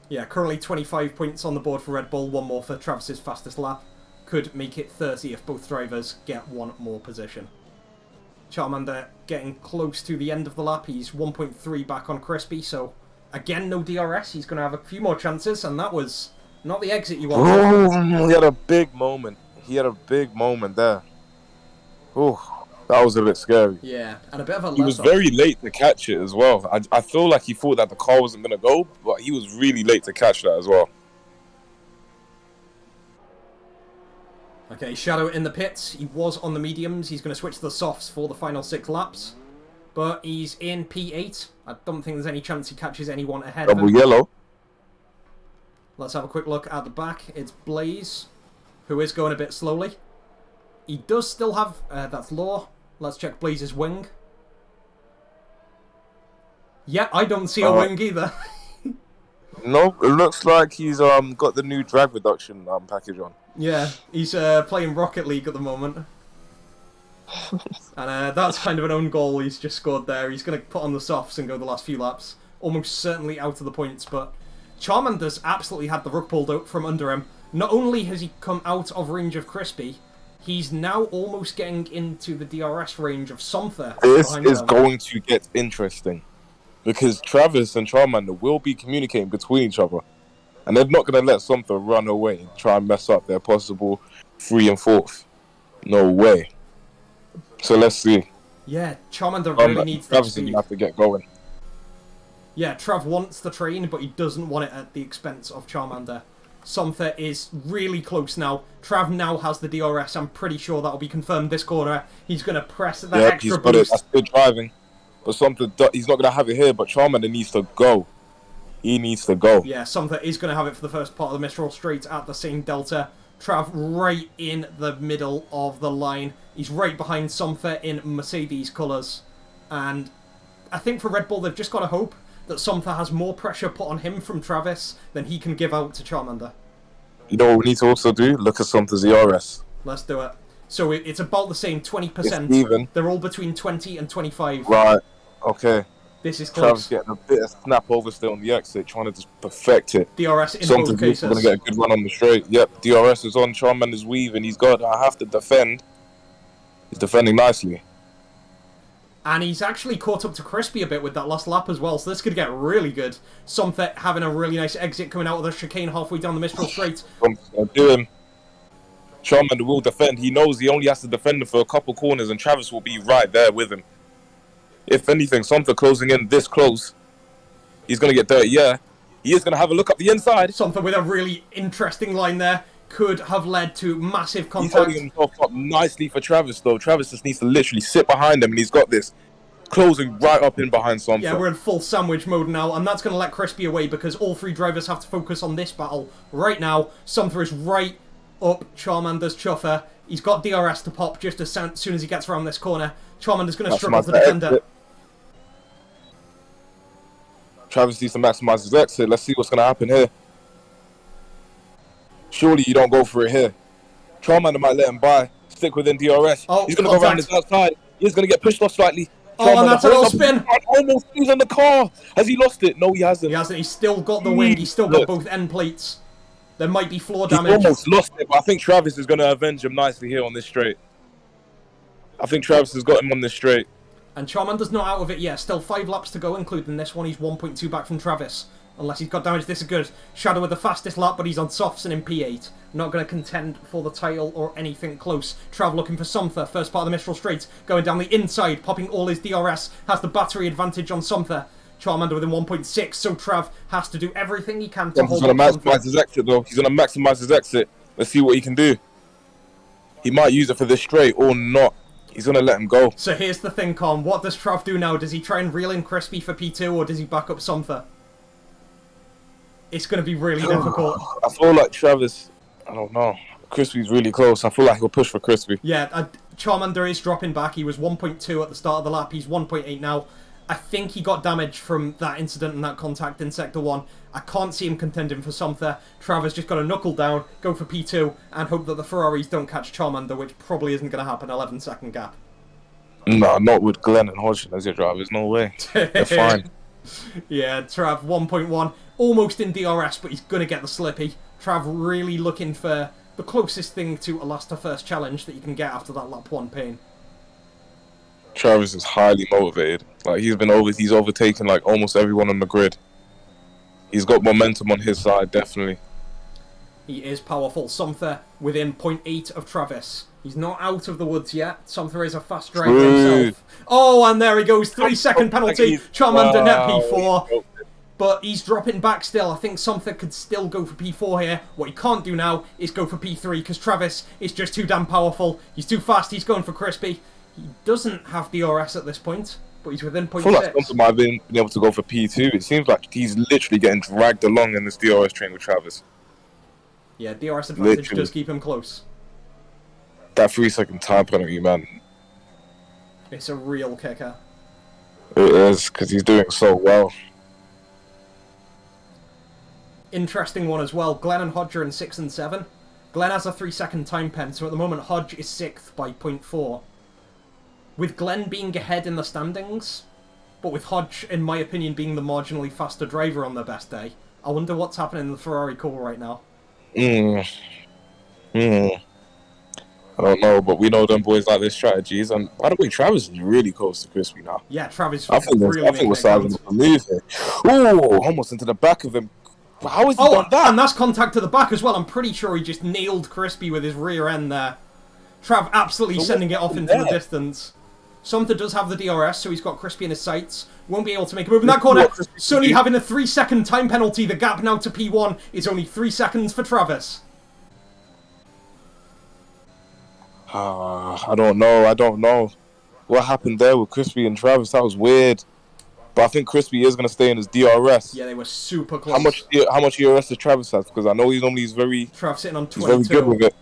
Yeah, currently 25 points on the board for Red Bull, 1 more for Travis's fastest lap. Could make it 30 if both drivers get 1 more position. Charmander getting close to the end of the lap. He's 1.3 back on Crispy, so again, no DRS. He's going to have a few more chances, and that was not the exit you wanted. Oh, he had a big moment. There. Oh, that was a bit scary. Yeah, and a bit of a He was very late to catch it as well. I feel like he thought that the car wasn't going to go, but he was really late to catch that as well. Okay, Shadow in the pits. He was on the mediums. He's going to switch to the softs for the final 6 laps. But he's in P8. I don't think there's any chance he catches anyone ahead of him. Double yellow. Let's have a quick look at the back. It's Blaze, who is going a bit slowly. He does still have... that's Law. Let's check Blaze's wing. Yeah, I don't see a wing either. No, it looks like he's got the new drag reduction package on. Yeah, he's playing Rocket League at the moment. And that's kind of an own goal he's just scored there. He's going to put on the softs and go the last few laps. Almost certainly out of the points, but Charmander's absolutely had the rug pulled out from under him. Not only has he come out of range of Crispy, he's now almost getting into the DRS range of Somther. This is going to get interesting, because Travis and Charmander will be communicating between each other, and they're not going to let Somther run away and try and mess up their possible 3 and 4th. No way. So let's see. Yeah, Charmander really needs that Travis is speed. going to have to get going. Yeah, Trav wants the train, but he doesn't want it at the expense of Charmander. Somther is really close now. Trav now has the DRS. I'm pretty sure that'll be confirmed this corner. He's going to press that extra he's got boost. it. That's good driving. But Somther, he's not going to have it here, but Charmander needs to go. He needs to go. Yeah, Somther is going to have it for the first part of the Mistral Straight at the same delta. Trav right in the middle of the line. He's right behind Somther in Mercedes colours. And I think for Red Bull, they've just got to hope that Somther has more pressure put on him from Travis than he can give out to Charmander. You know what we need to also do? Look at Somther's ERS. Let's do it. So it's about the same, 20%. It's even. They're all between 20 and 25. Right. Okay. This is close. Travis getting a bit of snap over still on the exit, trying to just perfect it. DRS in Something's both cases. going to get a good run on the straight. Yep, DRS is on, Charmander's weave, and he's got, I have to defend. He's defending nicely. And he's actually caught up to Crispy a bit with that last lap as well, so this could get really good. Somther having a really nice exit coming out of the chicane halfway down the Mistral Straight. Do him. Charmander will defend. He knows he only has to defend him for a couple corners, and Travis will be right there with him. If anything, Somther closing in this close, he's going to get dirty, yeah. He is going to have a look up the inside. Something with a really interesting line there. Could have led to massive contact. He's holding himself up nicely for Travis, though. Travis just needs to literally sit behind him, and he's got this closing right up in behind Somther. Yeah, we're in full sandwich mode now, and that's going to let Crispy away because all three drivers have to focus on this battle right now. Somther is right up Charmander's chuffer. He's got DRS to pop just as soon as he gets around this corner. Charmander's going to struggle to defend it. Travis needs to maximize his exit. Let's see what's going to happen here. Surely you don't go for it here. Charmander might let him by. Stick within DRS. Oh, he's going to go around his outside. He's going to get pushed off slightly. Oh, and that's a little spin. Almost he's on the car. Has he lost it? No, he hasn't. He hasn't. He's still got the wing. He's still got both end plates. There might be floor damage. He's almost lost it, but I think Travis is going to avenge him nicely here on this straight. I think Travis has got him on this straight. And Charmander's not out of it yet. Still 5 laps to go, including this one. He's 1.2 back from Travis. Unless he's got damage, this is good. Shadow with the fastest lap, but he's on softs and in P8. Not going to contend for the title or anything close. Trav looking for Somther. First part of the Mistral Straight. Going down the inside, popping all his DRS. Has the battery advantage on Somther. Charmander within 1.6, so Trav has to do everything he can to hold on. He's going to maximize his exit, though. He's going to maximize his exit. Let's see what he can do. He might use it for this straight or not. He's going to let him go. So here's the thing, Con. What does Trav do now? Does he try and reel in Crispy for P2, or does he back up Somther? It's going to be really difficult. I feel like Travis, I don't know. Crispy's really close. I feel like he'll push for Crispy. Yeah, Charmander is dropping back. He was 1.2 at the start of the lap. He's 1.8 now. I think he got damage from that incident and that contact in Sector 1. I can't see him contending for Somther. Travis just got to knuckle down, go for P2, and hope that the Ferraris don't catch Charmander, which probably isn't going to happen. 11-second gap. No, not with Glenn and Hodgson as your drivers. No way. They're fine. Yeah, Trav 1.1. Almost in DRS, but he's going to get the slippy. Trav really looking for the closest thing to a last to first challenge that you can get after that lap 1 pain. Travis is highly motivated. Like he's overtaken like almost everyone on the grid. He's got momentum on his side, definitely. He is powerful. Somther within 0.8 of Travis. He's not out of the woods yet. Somther is a fast driver himself. Oh, and there he goes. 3-second penalty. Charmander net P4. But he's dropping back still. I think Somther could still go for P4 here. What he can't do now is go for P3 because Travis is just too damn powerful. He's too fast. He's going for Crispy. He doesn't have DRS at this point, but he's within 0.6. I feel like Somther might have been able to go for P2. It seems like he's literally getting dragged along in this DRS train with Travis. Yeah, DRS advantage does keep him close. That 3-second time penalty, man. It's a real kicker. It is, because he's doing so well. Interesting one as well. Glenn and Hodge are in 6 and 7. Glenn has a 3-second time pen, so at the moment Hodge is 6th by 0.4. With Glenn being ahead in the standings, but with Hodge, in my opinion, being the marginally faster driver on their best day, I wonder what's happening in the Ferrari core right now. I don't know, but we know them boys like their strategies. And by the way, Travis is really close to Crispy now. Yeah, Travis. I think we're starting to move here. Ooh, almost into the back of him. How has he done that? And that's contact to the back as well. I'm pretty sure he just nailed Crispy with his rear end there. Trav absolutely sending it off into the distance. Somther does have the DRS, so he's got Crispy in his sights. Won't be able to make a move in that corner. Sonny having a 3-second time penalty. The gap now to P1 is only 3 seconds for Travis. I don't know. What happened there with Crispy and Travis? That was weird. But I think Crispy is going to stay in his DRS. Yeah, they were super close. How much DRS does Travis have? Because I know he's very... Travis sitting on 22. He's very good with it.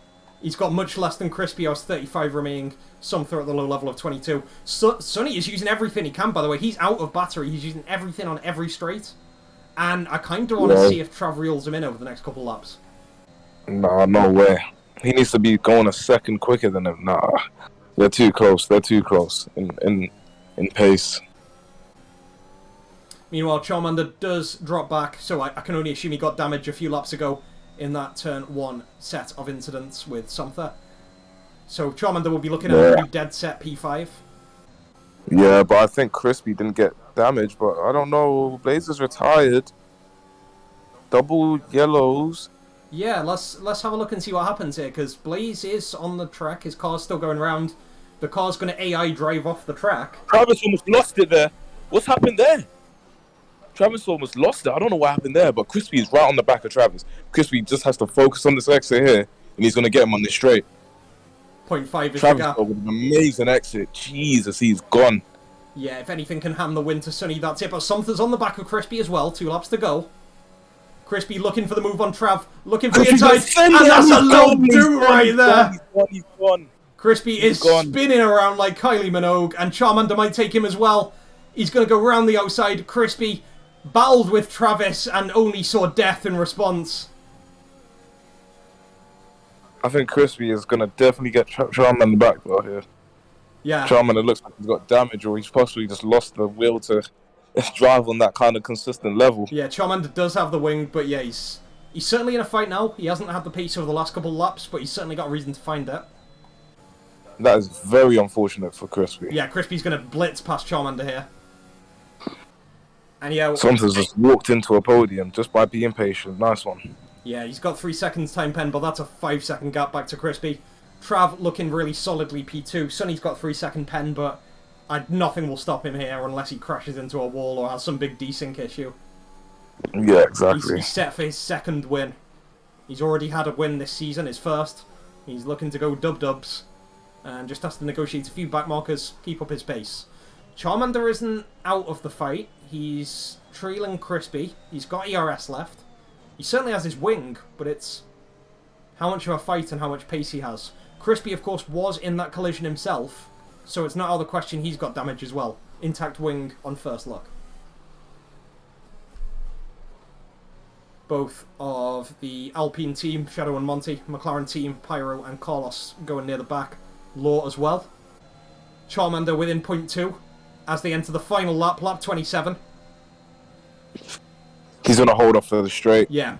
He's got much less than Crispy. I was 35 remaining. Somther at the low level of 22. Sonny is using everything he can, by the way. He's out of battery. He's using everything on every straight. And I kind of want to see if Trav reels him in over the next couple laps. Nah, no way. He needs to be going a second quicker than him. Nah, they're too close. They're too close in pace. Meanwhile, Charmander does drop back, so I can only assume he got damage a few laps ago in that turn 1 set of incidents with Somther. So Charmander will be looking at a pretty dead set P5. Yeah, but I think Crispy didn't get damage, but I don't know. Blazer's retired. Double yellows. Yeah, let's have a look and see what happens here, because Blaze is on the track. His car's still going around. The car's going to AI drive off the track. Travis almost lost it there. What's happened there? Travis almost lost it. I don't know what happened there, but Crispy is right on the back of Travis. Crispy just has to focus on this exit here, and he's going to get him on this straight. 0.5 is Travis the gap. with an amazing exit. Jesus, he's gone. Yeah, if anything can hand the win to Sonny, that's it. But Something's on the back of Crispy as well. 2 laps to go. Crispy looking for the move on Trav. Looking for the inside. And that's a low do right there. He's gone. Crispy is spinning around like Kylie Minogue. And Charmander might take him as well. He's going to go round the outside. Crispy battled with Travis and only saw death in response. I think Crispy is going to definitely get Charmander back though here. Yeah. Charmander looks like he's got damage, or he's possibly just lost the will to drive on that kind of consistent level. Yeah, Charmander does have the wing, but yeah, he's certainly in a fight now. He hasn't had the pace over the last couple of laps, but he's certainly got a reason to find it. That is very unfortunate for Crispy. Yeah, Crispy's going to blitz past Charmander here. And yeah, Something's just walked into a podium just by being patient. Nice one. Yeah, he's got 3 seconds time pen, but that's a 5-second gap back to Crispy. Trav looking really solidly P2. Sonny's got 3-second pen, but nothing will stop him here unless he crashes into a wall or has some big desync issue. Yeah, exactly. He's set for his 2nd win. He's already had a win this season, his 1st. He's looking to go dub-dubs. And just has to negotiate a few back markers, keep up his pace. Charmander isn't out of the fight. He's trailing Crispy. He's got ERS left. He certainly has his wing, but it's how much of a fight and how much pace he has. Crispy, of course, was in that collision himself, so it's not out of the question he's got damage as well. Intact wing on first look. Both of the Alpine team, Shadow and Monty, McLaren team, Pyro and Carlos going near the back. Law as well. Charmander within 0.2 as they enter the final lap, lap 27. He's going to hold off for the straight. Yeah,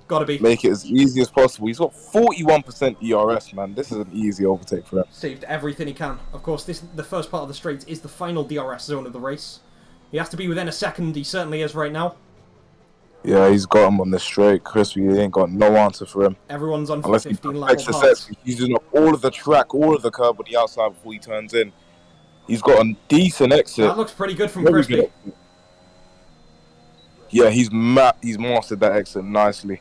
gotta be. Make it as easy as possible. He's got 41% ERS, man. This is an easy overtake for him. Saved everything he can. Of course, the first part of the straight is the final DRS zone of the race. He has to be within a second. He certainly is right now. Yeah, he's got him on the straight. Crispy ain't got no answer for him. Everyone's on Unless 15 he level perfects the parts. sets. He's using up all of the track, all of the curb on the outside before he turns in. He's got a decent exit. That looks pretty good from Very Crispy. good. Yeah, he's mastered that exit nicely.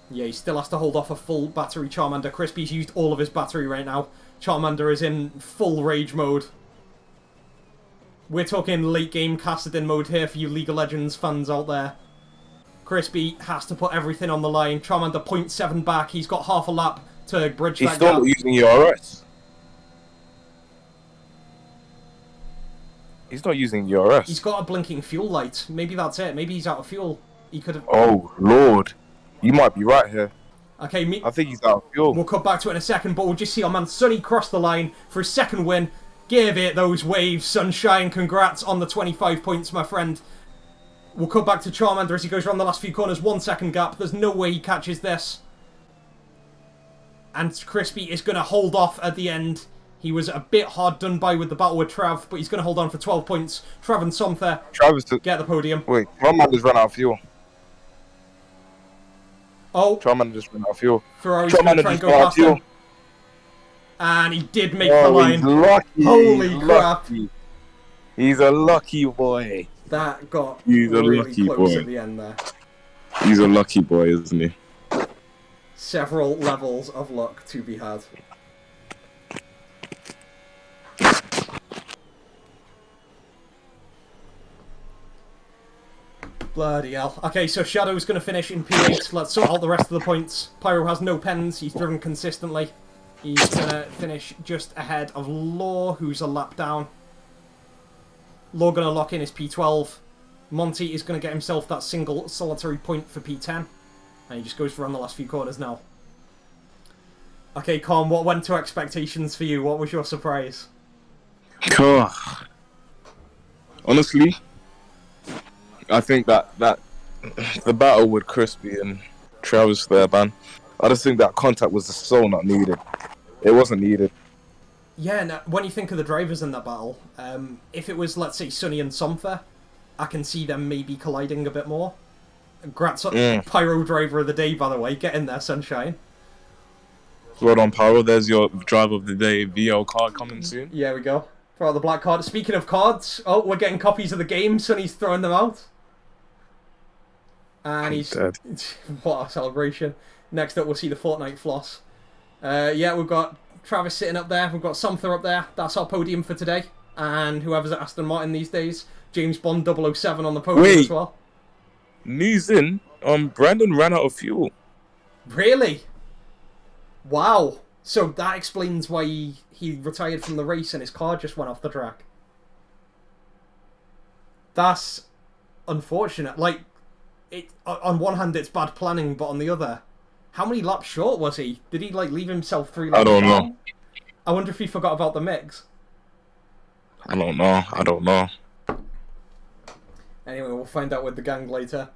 Yeah, he still has to hold off a full battery Charmander. Crispy's used all of his battery right now. Charmander is in full rage mode. We're talking late game Cassidin mode here for you League of Legends fans out there. Crispy has to put everything on the line. Charmander 0.7 back. He's got half a lap to bridge He's that still gap. not using ERS. He's not using ERS. He's got a blinking fuel light. Maybe that's it. Maybe he's out of fuel. He could have... Oh, Lord. You might be right here. Okay, I think he's out of fuel. We'll come back to it in a second, but we'll just see our man Sonny cross the line for his 2nd win. Give it those waves, Sunshine. Congrats on the 25 points, my friend. We'll come back to Charmander as he goes around the last few corners. 1 second gap. There's no way he catches this. And Crispy is going to hold off at the end. He was a bit hard done by with the battle with Trav, but he's going to hold on for 12 points. Trav and Somther get the podium. Wait, Charmander run out of fuel. Oh, Charmander just ran out of fuel. Ferrari's going to try and go past him. And he did make the line. He's lucky. Holy He's crap. Lucky. He's a lucky boy. That got He's a really lucky close boy. at the end there. He's a lucky boy, isn't he? Several levels of luck to be had. Bloody hell. Okay, so Shadow's going to finish in P8. Let's sort out the rest of the points. Pyro has no pens. He's driven consistently. He's going to finish just ahead of Law, who's a lap down. Law going to lock in his P12. Monty is going to get himself that single solitary point for P10. And he just goes around the last few corners now. Okay, Con, what went to expectations for you? What was your surprise? Honestly, I think that The battle with Crispy and Travis there, man. I just think that contact was so not needed. It wasn't needed. Yeah, and when you think of the drivers in that battle, if it was, let's say, Sonny and Somther, I can see them maybe colliding a bit more. Congrats on Pyro driver of the day, by the way. Get in there, Sunshine. well done, Pyro. There's your driver of the day VL card coming soon. Yeah, we go. Throw out the black card. Speaking of cards, oh, we're getting copies of the game. Sonny's throwing them out. And I'm he's... dead. What a celebration. Next up, we'll see the Fortnite floss. Yeah, we've got Travis sitting up there. We've got Somther up there. That's our podium for today. And whoever's at Aston Martin these days, James Bond 007 on the podium as well. News in. Brandon ran out of fuel. Really? Wow. So that explains why he retired from the race and his car just went off the track. That's unfortunate. Like, on one hand, it's bad planning, but on the other, how many laps short was he? Did he like leave himself 3 laps? I don't know. I wonder if he forgot about the mix. I don't know. Anyway, we'll find out with the gang later.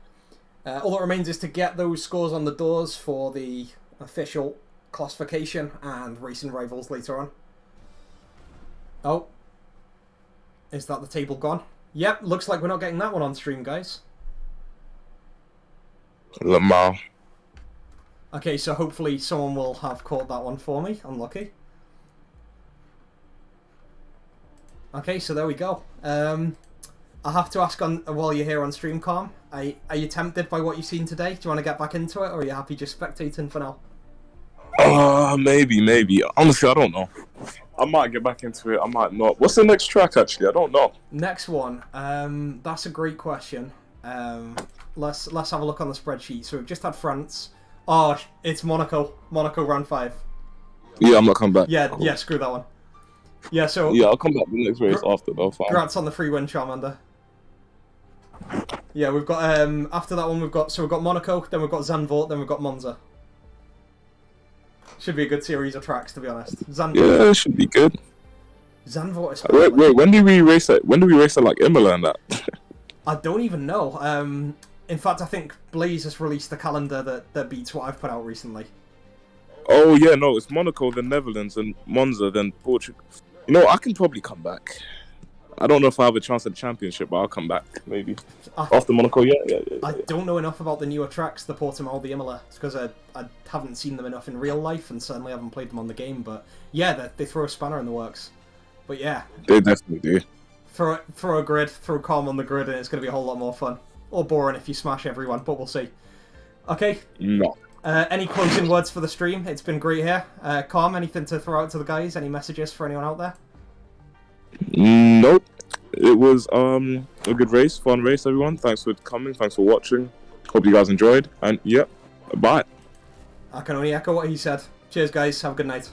All that remains is to get those scores on the doors for the official classification and racing rivals later on. Oh. Is that the table gone? Yep, looks like we're not getting that one on stream, guys. Lamar. Okay, so hopefully someone will have caught that one for me. Unlucky. Okay, so there we go. I have to ask while you're here on stream, Calm, are you tempted by what you've seen today? Do you want to get back into it, or are you happy just spectating for now? Maybe. Honestly, I don't know. I might get back into it. I might not. What's the next track, actually? I don't know. Next one. That's a great question. Let's have a look on the spreadsheet. So we've just had France. Oh, it's Monaco. Monaco round 5. Yeah, I'm not coming back. Yeah, yeah, screw that one. Yeah, so... Yeah, I'll come back the next race after, though. Fine. Congrats on the free win, Charmander. Yeah, we've got... after that one, we've got Monaco, then we've got Zandvoort, then we've got Monza. Should be a good series of tracks, to be honest. Yeah, it should be good. Zandvoort is... Wait, when do we race it? When do we race it like Imola and that? I don't even know. In fact, I think Blaze has released a calendar that beats what I've put out recently. Oh, yeah, no, it's Monaco, then Netherlands, and Monza, then Portugal. You know, I can probably come back. I don't know if I have a chance at the championship, but I'll come back, maybe. After Monaco, yeah. I don't know enough about the newer tracks, the Portimao, the Imola, because I haven't seen them enough in real life, and certainly haven't played them on the game, but yeah, they throw a spanner in the works. But yeah. They definitely do. Throw a grid, throw Calm on the grid, and it's going to be a whole lot more fun. Or boring if you smash everyone, but we'll see. Okay. No. Any closing words for the stream? It's been great here. Calm, anything to throw out to the guys? Any messages for anyone out there? Nope. It was a good race, fun race, everyone. Thanks for coming, thanks for watching. Hope you guys enjoyed, and yeah, bye. I can only echo what he said. Cheers, guys. Have a good night.